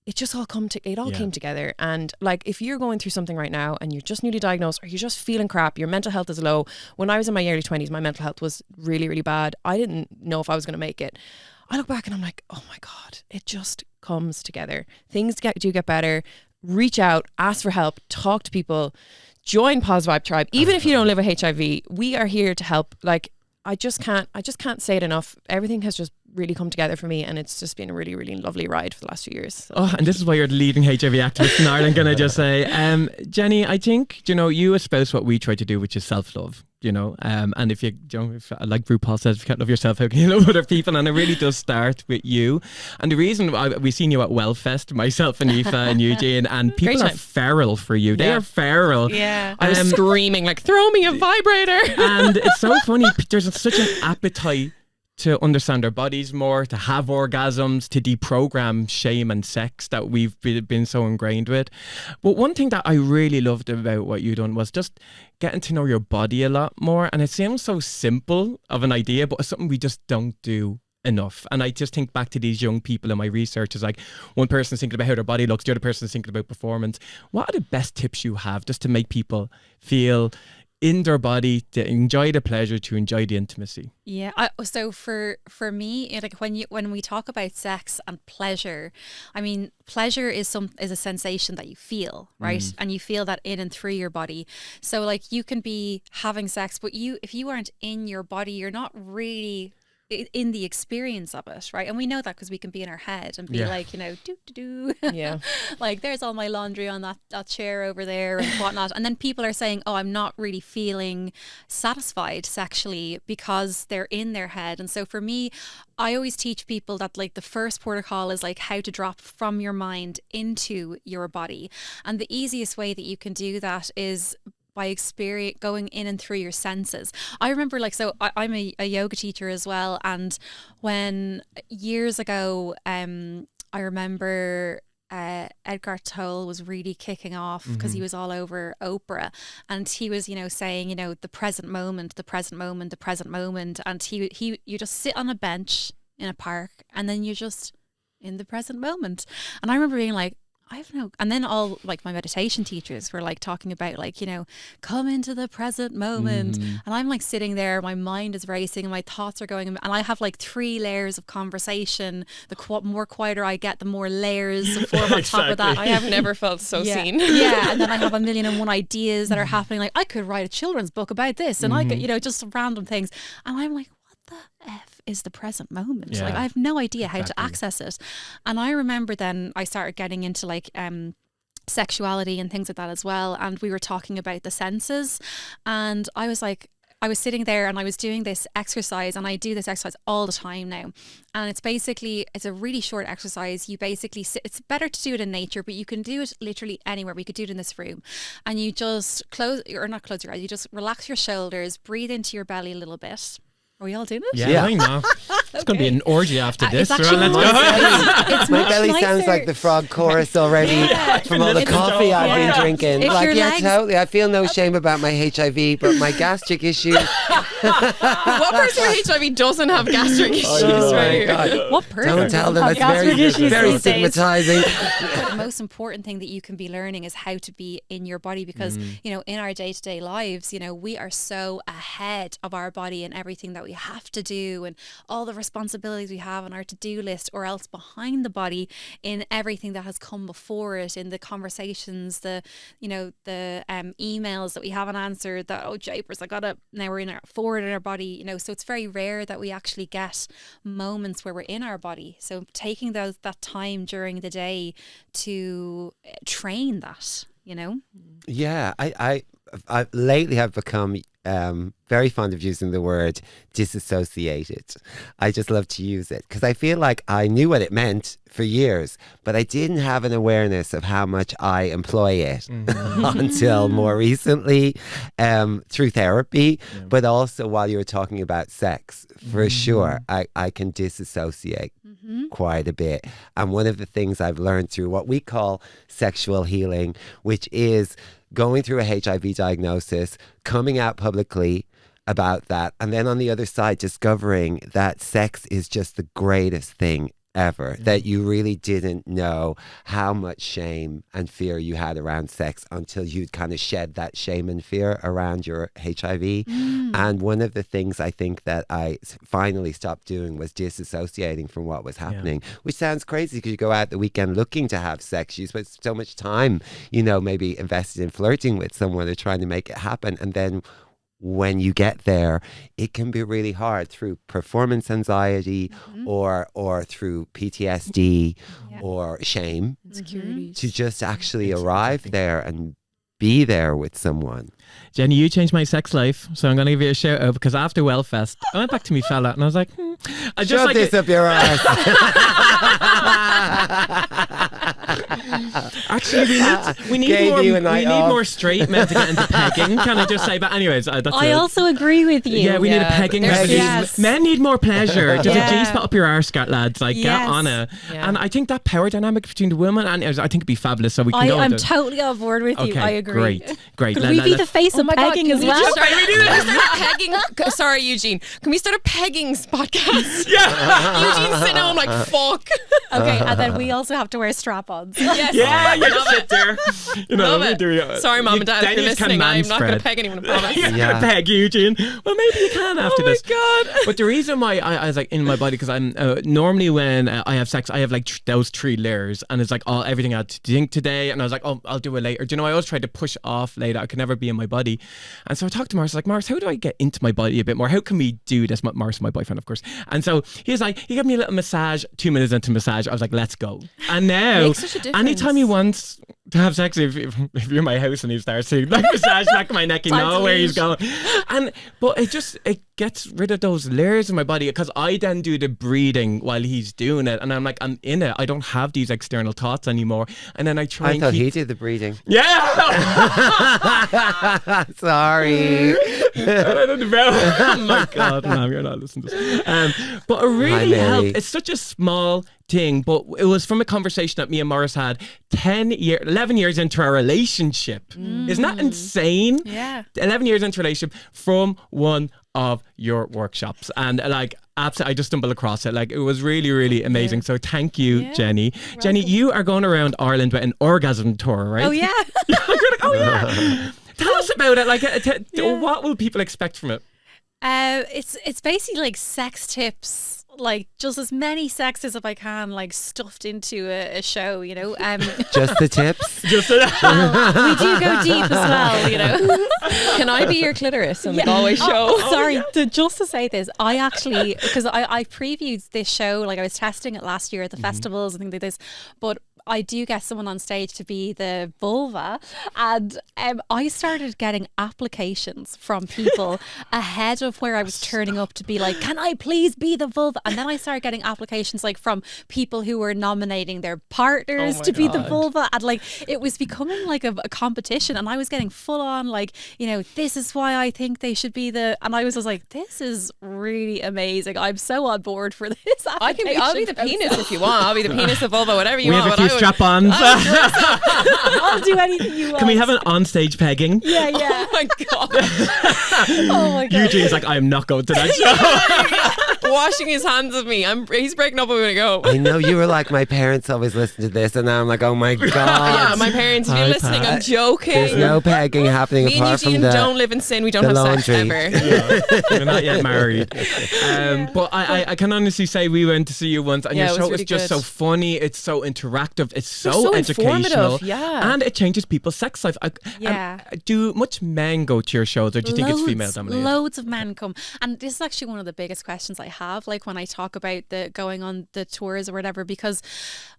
E: it just all came together. And like, if you're going through something right now and you're just newly diagnosed, or you're just feeling crap, your mental health is low. When I was in my early 20s, my mental health was really, really bad. I didn't know if I was going to make it. I look back and I'm like, oh my God, it just comes together. Things do get better. Reach out, ask for help, talk to people, join Poz Vibe Tribe. Even if you don't live with HIV, we are here to help. Like, I just can't say it enough. Everything has just really come together for me, and it's just been a really, really lovely ride for the last few years. So.
B: Oh, and this is why you're the leading HIV activist in Ireland, can I just say. Jenny, I think, you espouse what we try to do, which is self-love. And if if, like RuPaul says, if you can't love yourself, how can you love other people? And it really does start with you. And the reason we've seen you at Wellfest, myself and Aoife and Eugene, and people are feral for you. They are feral.
E: Yeah. I was screaming, like, throw me a vibrator.
B: And it's so funny. There's such an appetite to understand our bodies more, to have orgasms, to deprogram shame and sex that we've been so ingrained with. But one thing that I really loved about what you done was just getting to know your body a lot more. And it seems so simple of an idea, but it's something we just don't do enough. And I just think back to these young people in my research, is like, one person's thinking about how their body looks, the other person's thinking about performance. What are the best tips you have just to make people feel in their body, to enjoy the pleasure, to enjoy the intimacy?
D: Yeah. So for me, like, when we talk about sex and pleasure, I mean, pleasure is a sensation that you feel, right? And you feel that in and through your body. So like, you can be having sex, but if you aren't in your body, you're not really in the experience of it, right? And we know that because we can be in our head and be like, yeah, like, there's all my laundry on that chair over there and whatnot. And then people are saying, oh, I'm not really feeling satisfied sexually because they're in their head. And so for me, I always teach people that, like, the first protocol is like how to drop from your mind into your body. And the easiest way that you can do that is by going in and through your senses. I remember, like, so I'm a yoga teacher as well, and when years ago, I remember Edgar Tolle was really kicking off because he was all over Oprah, and he was, saying, the present moment, the present moment, the present moment, and you just sit on a bench in a park, and then you're just in the present moment. And I remember being like, I have no, and then all, like, my meditation teachers were like talking about, like, come into the present moment. And I'm like sitting there, my mind is racing and my thoughts are going, and I have like 3 layers of conversation. The more quieter I get, the more layers of form on top of that.
E: I have never felt so seen.
D: Yeah. And then I have 1,000,001 ideas that are happening. Like, I could write a children's book about this, and I could, just random things. And I'm like, the F is the present moment?
B: Yeah.
D: Like, I have no idea how to
B: Exactly.
D: access it. And I remember then I started getting into like sexuality and things like that as well. And we were talking about the senses. And I was like, I was sitting there and I was doing this exercise, and I do this exercise all the time now. And it's a really short exercise. You basically sit, it's better to do it in nature, but you can do it literally anywhere. We could do it in this room. And you just not close your eyes, you just relax your shoulders, breathe into your belly a little bit. Are we all doing it?
B: Yeah, I know. It's going to be an orgy after this.
D: It's
B: Right,
D: actually
B: let's go.
D: It's
C: My
D: much
C: belly sounds
D: nicer.
C: like the frog chorus already from all the
B: It's-
C: coffee I've
D: yeah.
C: been drinking.
D: If
C: Like,
D: your
C: yeah,
D: legs-
C: totally. I feel no shame about my HIV, but my gastric issues.
E: What person with HIV doesn't have gastric issues?
C: Oh my
E: right here?
C: God.
D: What person?
C: Don't tell them.
F: Have
C: It's very,
F: gastric issues
C: very
F: these days.
C: stigmatizing.
D: But the most important thing that you can be learning is how to be in your body, because you know, in our day-to-day lives, you know, we are so ahead of our body and everything that we have to do and all the responsibilities we have on our to-do list, or else behind the body in everything that has come before it, in the conversations, the emails that we haven't answered, that japers, now we're forward in our body, you know. So it's very rare that we actually get moments where we're in our body. So taking that time during the day to train that, you know.
C: Yeah, I lately have become very fond of using the word disassociated. I just love to use it because I feel like I knew what it meant for years, but I didn't have an awareness of how much I employ it until more recently, through therapy, but also while you were talking about sex. For sure, I can disassociate quite a bit. And one of the things I've learned through what we call sexual healing, which is going through a HIV diagnosis, coming out publicly about that, and then on the other side discovering that sex is just the greatest thing ever, that you really didn't know how much shame and fear you had around sex until you'd kind of shed that shame and fear around your HIV. And one of the things I think that I finally stopped doing was disassociating from what was happening, which sounds crazy because you go out the weekend looking to have sex, you spend so much time, you know, maybe invested in flirting with someone or trying to make it happen, and then when you get there, it can be really hard through performance anxiety or through PTSD or shame
E: Insecurities.
C: to just actually arrive there and be there with someone.
B: Jenny, you changed my sex life, so I'm going to give you a shout out because after Wellfest, I went back to me fella and I was like, I just
C: Shove
B: like
C: this up your ass.
B: Actually, we need
C: Gave
B: more.
C: you a
B: We
C: night
B: need
C: off.
B: more straight men to get into pegging. Can I just say? But anyways, that's
F: I
B: it.
F: also agree with you.
B: Yeah, we need a
E: Yeah,
B: pegging.
E: but there's-
B: revolution.
F: Yes.
B: Men need more pleasure. Does
F: Yeah.
B: a G spot up your arse, cat lads? Like, get
F: Yes.
B: on it.
E: Yeah.
B: And I think that power dynamic between the women, and I think it'd be fabulous. So we can go
F: I'm
B: into.
F: totally on board with you.
B: Okay,
F: I agree.
B: great.
F: Could
B: Let-
F: we
B: let-
F: be
B: let-
F: the face of pegging
E: can
F: as
E: we
F: well?
E: just start a pegging? Sorry, Eugene. Can we start a pegging podcast?
B: Yeah.
E: Eugene's sitting home like, fuck.
F: Okay, and then we also have to wear strap-ons.
E: Yes.
B: Yeah, you just sit there. You know,
E: Love
B: we
E: it.
B: do.
E: Sorry, Mom and Dad, if you're
B: Dennis can
E: listening. I'm not going to
B: manspread.
E: peg anyone, I promise.
B: You're
C: Yeah.
B: gonna peg Eugene. Well, maybe you can after
E: Oh my
B: this.
E: God.
B: But the reason why I was like in my body, because I'm normally when I have sex, I have like those 3 layers, and it's like everything I had to think today, and I was like, oh, I'll do it later. Do you know? I always tried to push off later. I could never be in my body, and so I talked to Mars. Like, Mars, how do I get into my body a bit more? How can we do this? Mars, my boyfriend, of course. And so he gave me a little massage. 2 minutes into massage, I was like, let's go. And now,
E: Makes such a difference.
B: anytime he wants to have sex, if you're in my house and he starts to like massage back of my neck, you
F: Time
B: know
F: to
B: where he's
F: leave.
B: going. But it gets rid of those layers in my body, because I then do the breathing while he's doing it, and I'm like, I'm in it. I don't have these external thoughts anymore. And then I try
C: I
B: and
C: thought
B: keep.
C: he did the breathing.
B: Yeah.
C: Sorry.
B: Oh my God, Mom, you're not listening to this. But it
C: Hi,
B: really
C: Mary.
B: helped. It's such a small thing, but it was from a conversation that me and Morris had 11 years into our relationship. Isn't that insane?
D: Yeah.
B: 11 years into relationship from one of your workshops, and like absolutely, I just stumbled across it. Like, it was really, really amazing. So thank you,
D: Yeah.
B: Jenny. Jenny, you are going around Ireland with an orgasm tour, right?
F: Oh, yeah.
B: You're like, oh yeah. Tell us about it. Like, what will people expect from it?
D: It's basically like sex tips like just as many sexes if I can, like stuffed into a show, you know.
C: Just the tips.
B: Just
D: Well, we do go deep as well, you know.
E: Can I be your clitoris on the Galway show?
D: Sorry, just to say this, I actually, because I previewed this show, like I was testing it last year at the festivals and things like this, but I do get someone on stage to be the vulva, and I started getting applications from people ahead of where I was turning up to be like, can I please be the vulva? And then I started getting applications like from people who were nominating their partners to be the vulva, and like it was becoming like a competition, and I was getting full on like, you know, this is why I think they should be the, and I was just like, this is really amazing. I'm so on board for this.
E: I'll be the penis if you want. I'll be the penis, the vulva, whatever you
B: we
E: want.
B: have a few strap-ons.
D: I'll do anything you want.
B: Can we have an on-stage pegging?
D: Yeah.
E: Oh my god.
D: Oh my god.
B: Eugene's like, I am not going to that show.
E: Washing his hands of me. He's breaking up. I'm gonna go.
C: I know you were like, my parents always listen to this, and now I'm like, oh my god.
E: Yeah, my parents. If you're
B: Hi,
E: listening, I'm
B: Pat.
E: joking.
C: There's no pegging happening
E: Me and
C: apart from
E: Eugene
C: the.
E: don't live in sin. We don't
C: the
E: have sex
C: laundry.
E: ever.
B: We're not yet married. But I can honestly say we went to see you once, and
E: Yeah,
B: your
E: it was
B: show
E: really
B: is just
E: good.
B: so funny. It's so interactive. It's so,
E: so
B: educational.
E: informative, yeah.
B: And it changes people's sex life.
D: Yeah.
B: Do much men go to your shows, or do you think it's female dominated?
D: Loads of men come, and this is actually one of the biggest questions I have, like when I talk about the going on the tours or whatever, because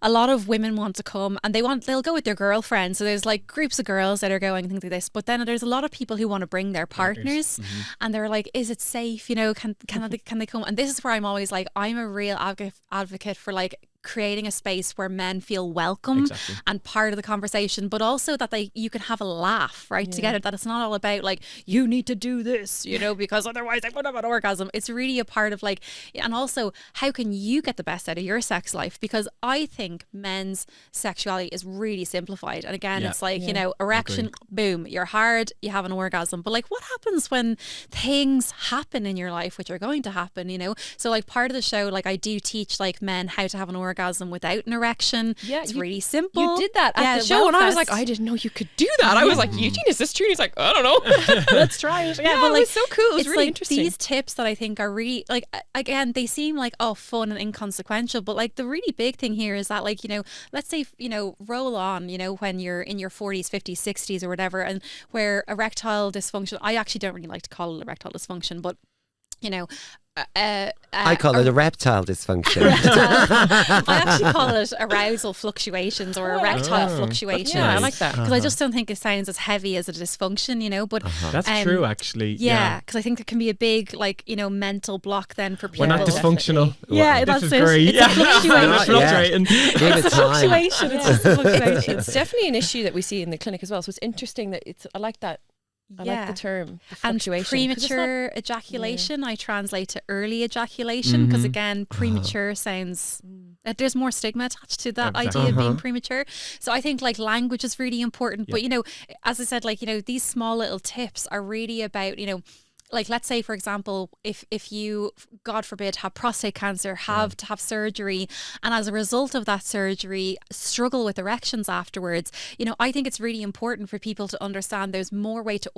D: a lot of women want to come and they'll go with their girlfriends, so there's like groups of girls that are going, things like this, but then there's a lot of people who want to bring their partners. And they're like, is it safe, you know, can they come? And this is where I'm always like, I'm a real advocate for like creating a space where men feel welcome and part of the conversation, but also that you can have a laugh together, that it's not all about like, you need to do this, you know, because otherwise I won't have an orgasm. It's really a part of like, and also how can you get the best out of your sex life, because I think men's sexuality is really simplified, and again it's like, you know, erection, boom, you're hard, you have an orgasm, but like what happens when things happen in your life, which are going to happen, you know? So like part of the show, like I do teach like men how to have an orgasm without an erection. Yeah, it's really simple.
E: You did that at the show, and I was like, I didn't know you could do that. I was like, Eugene, is this true? And he's like, I don't know.
D: Let's try it.
E: Yeah,
D: but
E: it
D: like,
E: was so cool. It was
D: it's
E: really
D: like
E: interesting.
D: These tips that I think are really like, again, they seem like fun and inconsequential, but like the really big thing here is that, like, you know, let's say, you know, roll on, you know, when you're in your 40s, 50s, 60s or whatever, and where erectile dysfunction, I actually don't really like to call it erectile dysfunction, but you know,
C: I call it a reptile dysfunction.
D: I actually call it arousal fluctuations or erectile fluctuations.
E: Yeah, I like that.
D: Because I just don't think it sounds as heavy as a dysfunction, you know. But
B: That's true, actually.
D: Yeah, because I think it can be a big, like, you know, mental block then for people.
B: We're not dysfunctional.
D: Yeah,
B: This
D: that's
B: is
D: it.
B: great.
D: It's a fluctuation.
B: It's fluctuating.
C: Give it time.
D: Fluctuation. It's just a fluctuation.
E: It's definitely an issue that we see in the clinic as well. So it's interesting that I like that. I like the term, the
D: and
E: fluctuation.
D: Premature ejaculation, I translate to early ejaculation, because again, premature sounds, there's more stigma attached to that idea of being premature. So I think like language is really important. But, you know, as I said, like, you know, these small little tips are really about, you know, like, let's say, for example, if you, God forbid, have prostate cancer, have to have surgery, and as a result of that surgery, struggle with erections afterwards, you know, I think it's really important for people to understand there's more way to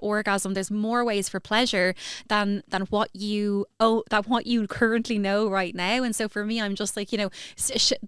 D: orgasm. There's more ways for pleasure than what you currently know right now. And so for me, I'm just like, you know,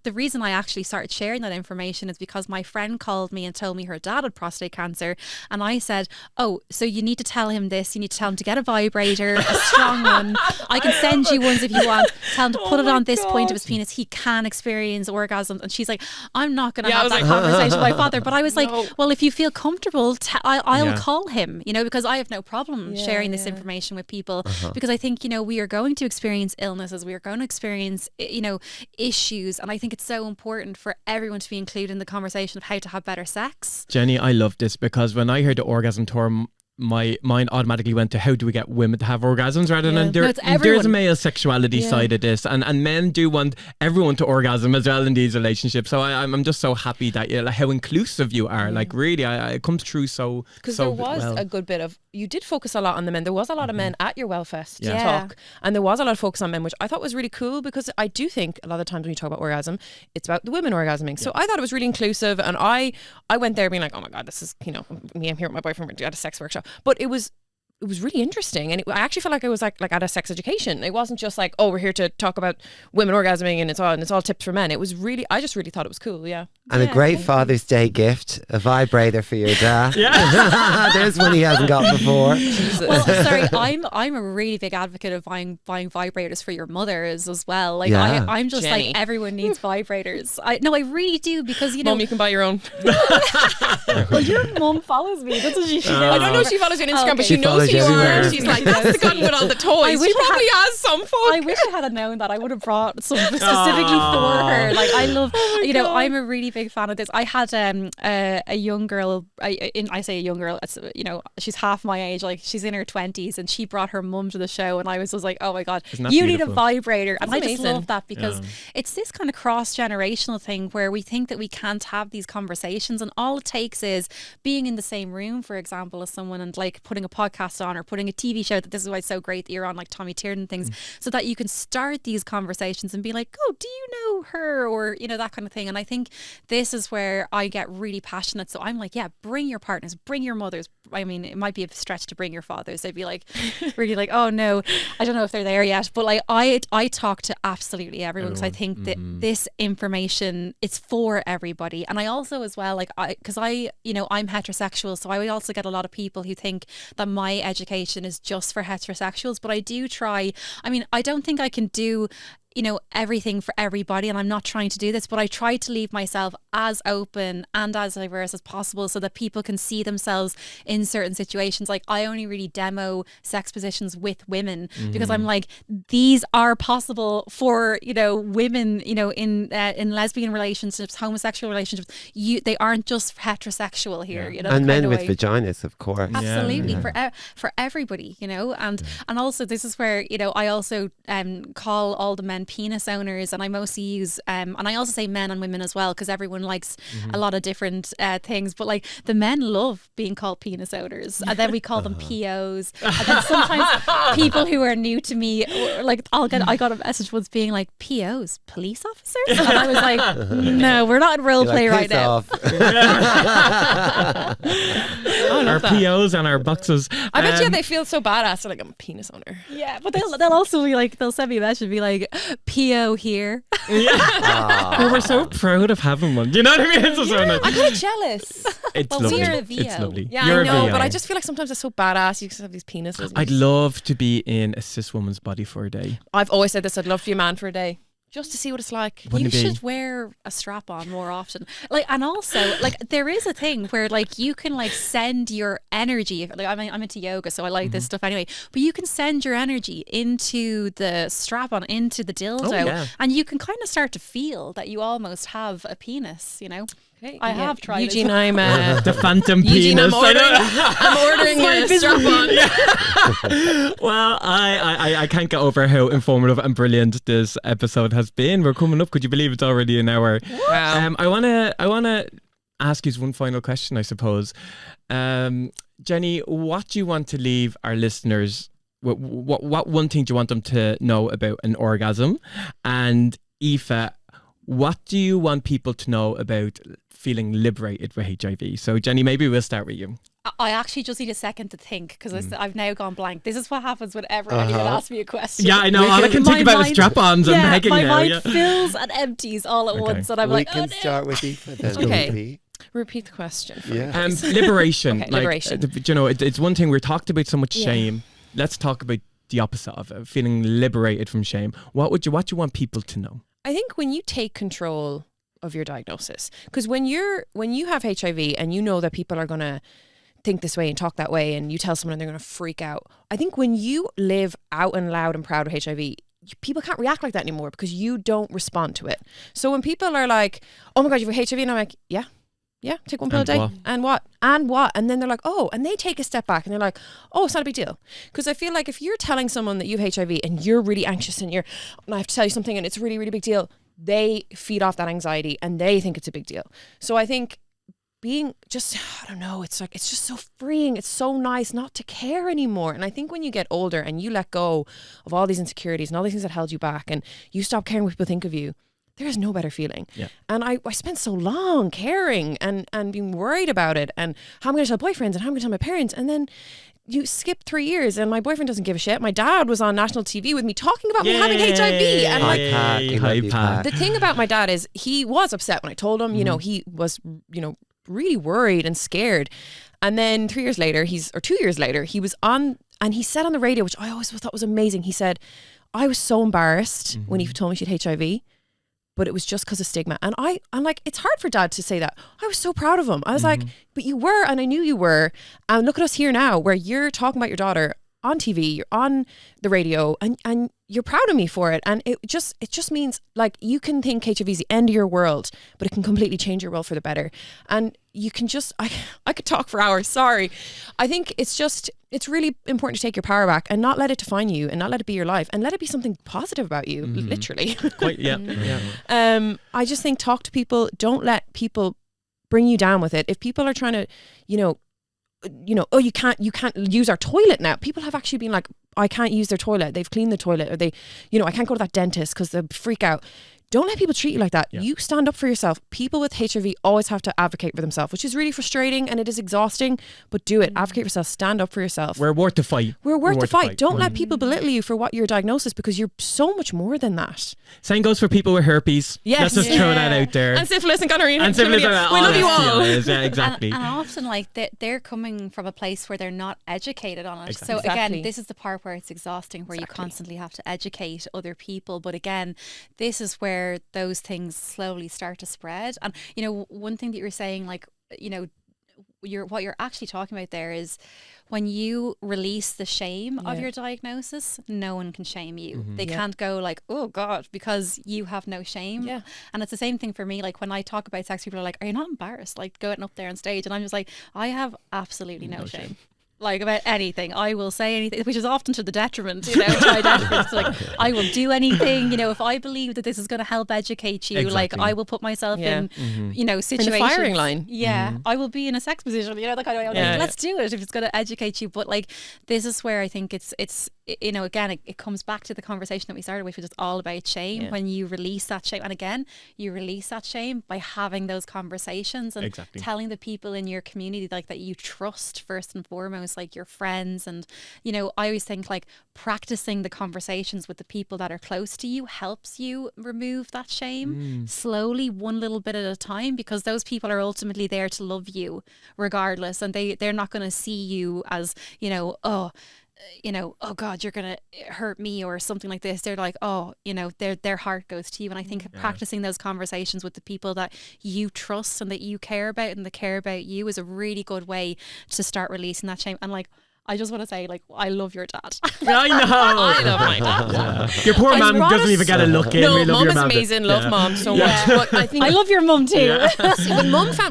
D: the reason I actually started sharing that information is because my friend called me and told me her dad had prostate cancer, and I said, oh, so you need to tell him this. You need to tell him to get a vibrator, a strong one. I can send you ones if you want. Tell him to put it on this point of his penis. He can experience orgasms. And she's like, I'm not going to have that conversation with my father. But I was like, well, if you feel comfortable, I'll call him, you know, because I have no problem sharing this information with people, because I think, you know, we are going to experience illnesses. We are going to experience, you know, issues. And I think it's so important for everyone to be included in the conversation of how to have better sex.
B: Jenny, I love this, because when I heard the orgasm term, my mind automatically went to how do we get women to have orgasms, rather than there's a male sexuality side of this, and men do want everyone to orgasm as well in these relationships. So I'm just so happy that like, how inclusive you are. Like really, it comes through so
E: because there was a good bit of, you did focus a lot on the men. There was a lot of men at your Wellfest talk, and there was a lot of focus on men, which I thought was really cool, because I do think a lot of times when you talk about orgasm, it's about the women orgasming. So I thought it was really inclusive, and I went there being like, oh my god, this is, you know, me, I'm here with my boyfriend, we had a sex workshop. But it was it was really interesting, and I actually felt like I was like at a sex education. It wasn't just like, oh, we're here to talk about women orgasming and it's all tips for men. It was really, I just really thought it was cool. Yeah.
C: And a great Father's Day gift, a vibrator for your dad. Yeah. There's one he hasn't got before.
D: Well, sorry, I'm a really big advocate of buying vibrators for your mothers as well. Like
C: Yeah.
D: I'm just
E: Jenny.
D: like, everyone needs vibrators. I really do, because you know,
E: Mom, you can buy your own.
F: Well, your mum follows me. That's what she should
E: I don't know if she follows you on Instagram,
D: okay.
E: but she
C: She
E: knows who you
C: follows you
E: are.
C: everywhere.
E: She's like, that's the gun with all the toys.
D: wish
E: She
D: I
E: probably has some fun.
D: I wish I had known that. I would have brought some specifically for her. Like, I love, I'm a really big fan of this. I had a young girl. I say a young girl. It's, she's half my age. Like, she's in her 20s, and she brought her mum to the show, and I was just like, oh my god,
B: Isn't that
D: you need a
B: beautiful?
D: vibrator. And
E: That's
D: I just
E: amazing.
D: love that, because it's this kind of cross generational thing where we think that we can't have these conversations, and all it takes is being in the same room, for example, as someone, and like putting a podcast on or putting a TV show. That this is why it's so great that you're on, like Tommy Tiernan things, so that you can start these conversations and be like, oh, do you know her, or that kind of thing. And I think this is where I get really passionate. So I'm like, yeah, bring your partners, bring your mothers. I mean, it might be a stretch to bring your fathers. They'd be like, really like, oh no, I don't know if they're there yet. But like, I talk to absolutely everyone, because I think that this information, it's for everybody. And I also as well, like, because I'm heterosexual, so I also get a lot of people who think that my education is just for heterosexuals. But I do try. I mean, I don't think I can do everything for everybody, and I'm not trying to do this, but I try to leave myself as open and as diverse as possible, so that people can see themselves in certain situations. Like, I only really demo sex positions with women, because I'm like, these are possible for women, in lesbian relationships, homosexual relationships. They aren't just heterosexual here,
C: And men with
D: way.
C: vaginas, of course.
D: Absolutely,
C: Yeah.
D: for everybody, and also this is where I also call all the men penis owners, and I mostly use and I also say men and women as well, because everyone likes a lot of different things. But like, the men love being called penis owners, and then we call them POs, and then sometimes people who are new to me, like, I got a message once being like, POs, police officers, and I was like, no, we're not in role
C: You're
D: play
C: like,
D: right
C: "Piss
D: now.
C: off."
B: Our POs and our boxes.
E: I bet you they feel so badass. They're like, I'm a penis owner.
D: Yeah, but they'll also be like, they'll send me a message and be like, PO here.
B: Well, we're so proud of having one. Do you know what I mean? It's just so nice.
E: I'm kind of jealous.
B: It's
D: Well,
B: lovely.
D: we're a VO.
B: It's lovely.
E: Yeah,
B: You're
E: I
B: a
E: know,
B: VO.
E: but I just feel like sometimes it's so badass. You just have these penises.
B: I'd love to be in a cis woman's body for a day.
E: I've always said this. I'd love to be a man for a day, just to see what it's like.
B: Wouldn't
D: You
B: it be?
D: should wear a strap on more often. Like, and also, like, there is a thing where like you can like send your energy. Like, I'm into yoga, so I like this stuff anyway. But you can send your energy into the strap on, into the dildo,
B: yeah.
D: and you can kind of start to feel that you almost have a penis.
E: Okay,
D: I have tried it.
E: Eugene, I'm
B: The phantom
E: Eugene,
B: penis.
E: I'm ordering a strap on.
B: Well, I can't get over how informative and brilliant this episode has been. We're coming up. Could you believe it's already an hour?
E: Wow.
B: I wanna ask you one final question, I suppose. Jenny, what do you want to leave our listeners? What one thing do you want them to know about an orgasm? And Aoife, what do you want people to know about feeling liberated with HIV? So Jenny, maybe we'll start with you.
D: I actually just need a second to think, because I've now gone blank. This is what happens whenever anyone asks me a question.
B: Yeah, I know. All I can think about is strap-ons and pegging
D: my
B: now.
D: mind
B: Yeah.
D: fills and empties all at once, and I'm
C: We
D: like,
C: can
D: oh no.
C: start with Aoife then.
E: Okay.
C: maybe.
E: Repeat the question. For
C: Yeah.
E: me.
B: Liberation.
E: Okay,
B: like,
E: liberation.
B: It's one thing. We're talked about so much shame. Let's talk about the opposite of it, feeling liberated from shame. What do you want people to know?
E: I think when you take control of your diagnosis, because when you have HIV and you know that people are going to think this way and talk that way, and you tell someone and they're going to freak out, I think when you live out and loud and proud of HIV, people can't react like that anymore, because you don't respond to it. So when people are like, oh my God, you have HIV, and I'm like, yeah, take one pill a day.
B: what?
E: And what? And then they're like, oh, and they take a step back and they're like, oh, it's not a big deal. Because I feel like if you're telling someone that you have HIV and you're really anxious and I have to tell you something and it's a really, really big deal, they feed off that anxiety and they think it's a big deal. So I think being just, I don't know, it's just so freeing. It's so nice not to care anymore. And I think when you get older and you let go of all these insecurities and all these things that held you back, and you stop caring what people think of you, there is no better feeling.
B: Yeah.
E: And I spent so long caring and being worried about it, and how I'm going to tell boyfriends and how I'm going to tell my parents. And then you skip 3 years and my boyfriend doesn't give a shit. My dad was on national TV with me talking about me having HIV. And like,
C: Pat, we love you, Pat.
E: the thing about my dad is he was upset when I told him, you know, he was, you know, really worried and scared. And then 2 years later, he was on, and he said on the radio, which I always thought was amazing. He said, I was so embarrassed when he told me she had HIV, but it was just because of stigma. And I'm like, it's hard for dad to say that. I was so proud of him. I was like, but you were, and I knew you were. And look at us here now, where you're talking about your daughter on TV, you're on the radio, and you're proud of me for it. And it just means, like, you can think HIV is the end of your world, but it can completely change your world for the better. And you can just, I could talk for hours, sorry. I think it's really important to take your power back and not let it define you, and not let it be your life, and let it be something positive about you, literally.
B: Quite, yeah.
E: I just think, talk to people. Don't let people bring you down with it. If people are trying to, you know, oh, you can't use our toilet now. People have actually been like, I can't use their toilet. They've cleaned the toilet, or they, you know, I can't go to that dentist because they freak out. Don't let people treat you like that. Yeah. You stand up for yourself. People with HIV always have to advocate for themselves, which is really frustrating and it is exhausting, but do it. Advocate for yourself. Stand up for yourself.
B: We're worth the fight.
E: We're worth the fight. Don't let people belittle you for what your diagnosis is, because you're so much more than that.
B: Same goes for people with herpes.
E: Yes.
B: Let's just throw that out there.
E: And syphilis and gonorrhea.
B: And syphilis.
E: We love you all.
B: Yeah, exactly.
D: And often, like, they're coming from a place where they're not educated on it.
B: Exactly.
D: So again, this is the part where it's exhausting, where you constantly have to educate other people. But again, this is where those things slowly start to spread. And you know, one thing that you were saying, like, you know, what you're actually talking about there is when you release the shame of your diagnosis, no one can shame you. They can't go like, oh God, because you have no shame. Yeah. And it's the same thing for me. Like, when I talk about sex, people are like, are you not embarrassed, like, going up there on stage? And I'm just like, I have absolutely no shame. Like, about anything. I will say anything, which is often to the detriment, you know, to my detriment. So, like, I will do anything, you know, if I believe that this is going to help educate you, like, I will put myself in, you know, situations.
E: In the firing line.
D: Yeah. I will be in a sex position, you know, like, like, let's do it if it's going to educate you. But like, this is where I think it's you know, again, it comes back to the conversation that we started with, which is all about shame. When you release that shame, and again, you release that shame by having those conversations and telling the people in your community, like, that you trust first and foremost, like your friends. And you know, I always think, like, practicing the conversations with the people that are close to you helps you remove that shame slowly, one little bit at a time, because those people are ultimately there to love you regardless, and they're not going to see you as, you know, oh God, you're gonna hurt me or something like this. They're like, oh, you know, their heart goes to you. And I think practicing those conversations with the people that you trust and that you care about and that care about you is a really good way to start releasing that shame. And like, I just want to say, like, I love your dad.
B: I know.
E: I love my dad.
B: Yeah. Your poor mum doesn't even get a look in.
E: No,
B: we love
E: mum is
B: your
E: amazing. Love mum so much. But I think
F: I love your mum too.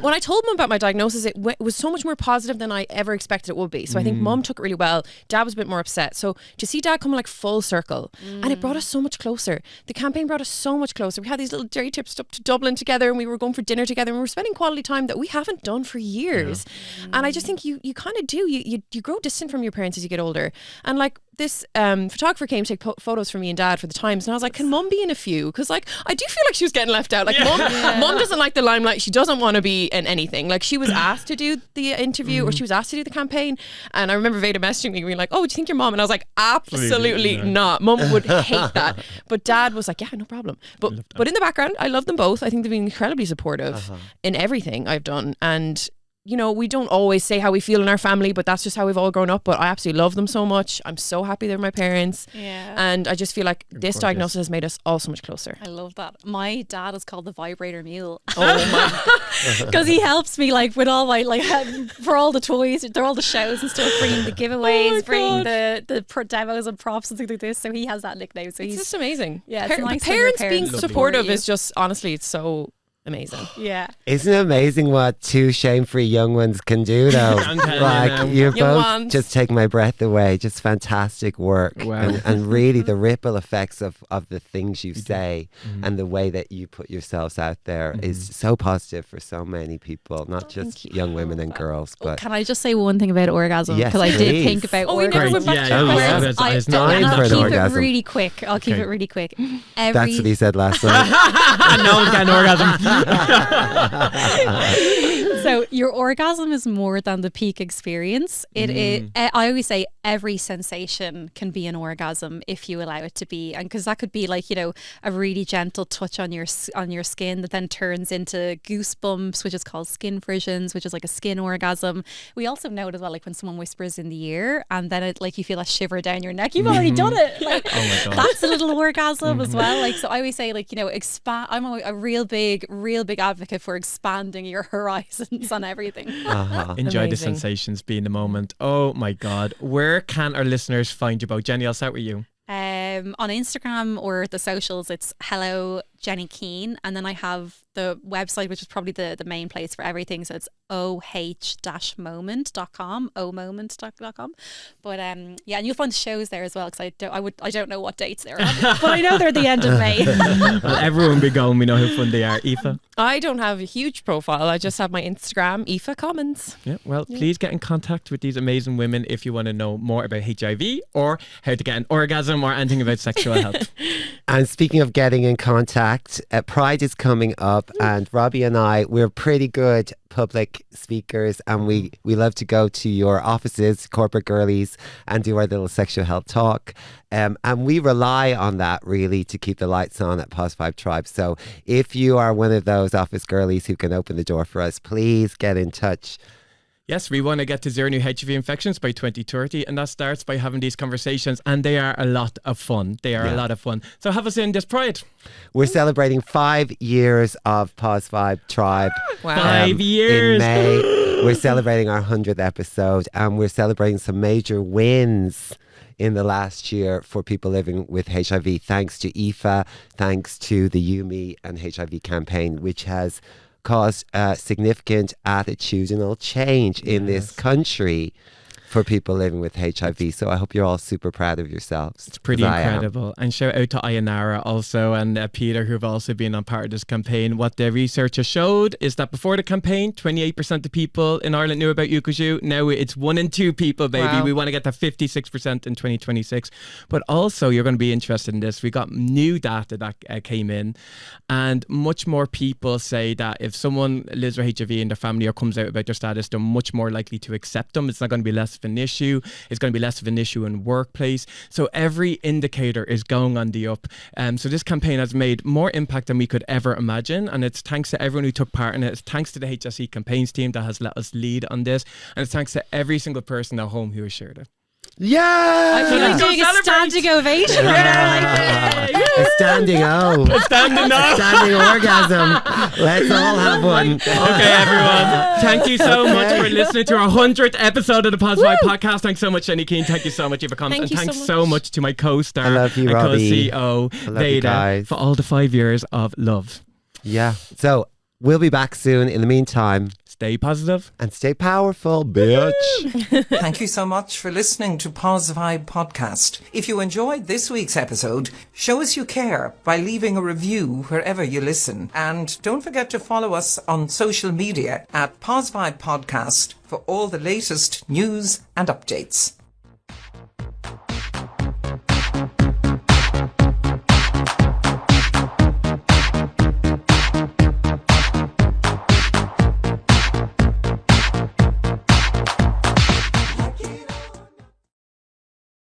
E: When I told mum about my diagnosis, it was so much more positive than I ever expected it would be. So I think mum took it really well. Dad was a bit more upset. So to see dad come like full circle, and it brought us so much closer. The campaign brought us so much closer. We had these little dirty trips up to Dublin together, and we were going for dinner together, and we were spending quality time that we haven't done for years. And I just think you kind of do. You grow distant from your parents as you get older. And like, this photographer came to take photos for me and dad for the Times, and I was like, can mum be in a few? Because like, I do feel like she was getting left out. Like, mum doesn't like the limelight. She doesn't want to be in anything. Like, she was asked to do the interview or she was asked to do the campaign, and I remember Veda messaging me being like, oh, do you think your mom? And I was like, absolutely not. Mum would hate that. But dad was like, yeah, no problem. But in the background, I love them both. I think they've been incredibly supportive in everything I've done. And you know, we don't always say how we feel in our family, but that's just how we've all grown up. But I absolutely love them so much. I'm so happy they're my parents. Yeah. And I just feel like this diagnosis has made us all so much closer.
D: I love that. My dad is called the vibrator mule.
E: Oh my.
D: Because he helps me like with all my, like, for all the toys, they're all the shows and stuff, bringing the giveaways, bringing the demos and props and things like this. So he has that nickname. So
E: it's just amazing.
D: Yeah. It's nice
E: parents being supportive is just, honestly, it's so amazing.
D: Yeah.
C: Isn't it amazing what two shame-free young ones can do though? Like, you're both just taking my breath away. Just fantastic work.
B: Wow.
C: And really the ripple effects of the things you say and the way that you put yourselves out there is so positive for so many people, not just young women and girls. But
D: can I just say one thing about orgasm?
C: Yes,
D: because I did think about orgasm.
E: We never went back to
C: I'll
D: keep it really quick. I'll keep it really quick.
C: That's what he said last night.
B: No one's got an orgasm.
D: So your orgasm is more than the peak experience. It is. I always say every sensation can be an orgasm if you allow it to be, and because that could be like, you know, a really gentle touch on your skin that then turns into goosebumps, which is called skin frissions, which is like a skin orgasm. We also know it as well, like when someone whispers in the ear and then it, like, you feel a shiver down your neck. You've already done it. Like,
B: Oh my God.
D: that's a little orgasm as well. Like, so I always say, like, you know, expand. I'm a real big advocate for expanding your horizons on everything.
B: Enjoy the
E: Amazing.
B: sensations, be in the moment. Oh my God. Where can our listeners find you both? Jenny, I'll start with you.
D: On Instagram or the socials, it's hello Jenny Keane, and then I have the website, which is probably the main place for everything. So it's oh-moment.com, ohmoment.com. But yeah, and you'll find the shows there as well, because I don't know what dates they're on, but I know they're the end of May.
B: Well, everyone be going. We know how fun they are. Aoife.
E: I don't have a huge profile. I just have my Instagram, Aoife Commins.
B: Yeah, well, please get in contact with these amazing women if you want to know more about HIV or how to get an orgasm or anything about sexual health.
C: And speaking of getting in contact, Pride is coming up, and Robbie and I, we're pretty good public speakers, and we love to go to your offices, corporate girlies, and do our little sexual health talk. And we rely on that really to keep the lights on at Poz Vibe Tribe. So if you are one of those office girlies who can open the door for us, please get in touch.
B: Yes, we want to get to zero new HIV infections by 2030, and that starts by having these conversations, and they are a lot of fun. They are a lot of fun. So have us in this Pride.
C: We're celebrating 5 years of Poz Vibe Tribe.
E: Wow.
B: 5 years.
C: In May. We're celebrating our 100th episode, and we're celebrating some major wins in the last year for people living with HIV, thanks to Aoife, thanks to the You, Me and HIV campaign, which has caused significant attitudinal change in this country for people living with HIV. So I hope you're all super proud of yourselves.
B: It's pretty
C: 'cause I am.
B: incredible. And shout out to Ayanara also and Peter, who have also been on part of this campaign. What the research has showed is that before the campaign, 28% of people in Ireland knew about you 'cause you. Now it's 1 in 2 people, baby.
E: Wow.
B: We want to get to 56% in 2026. But also, you're going to be interested in this. We got new data that came in, and much more people say that if someone lives with HIV in their family or comes out about their status, they're much more likely to accept them. It's not going to be less of an issue. It's going to be less of an issue in workplace. So every indicator is going on the up. So this campaign has made more impact than we could ever imagine, and it's thanks to everyone who took part in it. It's thanks to the HSE campaigns team that has let us lead on this, and it's thanks to every single person at home who has shared it.
C: Yeah!
D: I feel like
B: Go
D: doing a
B: celebrate.
D: standing ovation.
C: A standing O.
B: Standing up.
C: Standing orgasm. Let's all have one.
B: Okay, everyone. Thank you so much for listening to our 100th episode of the Poz Vibe podcast. Thanks so much, Jenny Keane. Thank you so much, Aoife Commins.
E: Thank
B: And
E: you
B: thanks
E: so
B: so
E: much.
B: much to my co-star
C: I love you,
B: and
C: Robbie.
B: co-CEO,
C: I love you
B: Veda,
C: guys.
B: for all the 5 years of love.
C: Yeah. So we'll be back soon. In the meantime,
B: Stay positive.
C: and stay powerful, bitch.
A: Thank you so much for listening to Poz Vibe Podcast. If you enjoyed this week's episode, show us you care by leaving a review wherever you listen. And don't forget to follow us on social media at Poz Vibe Podcast for all the latest news and updates.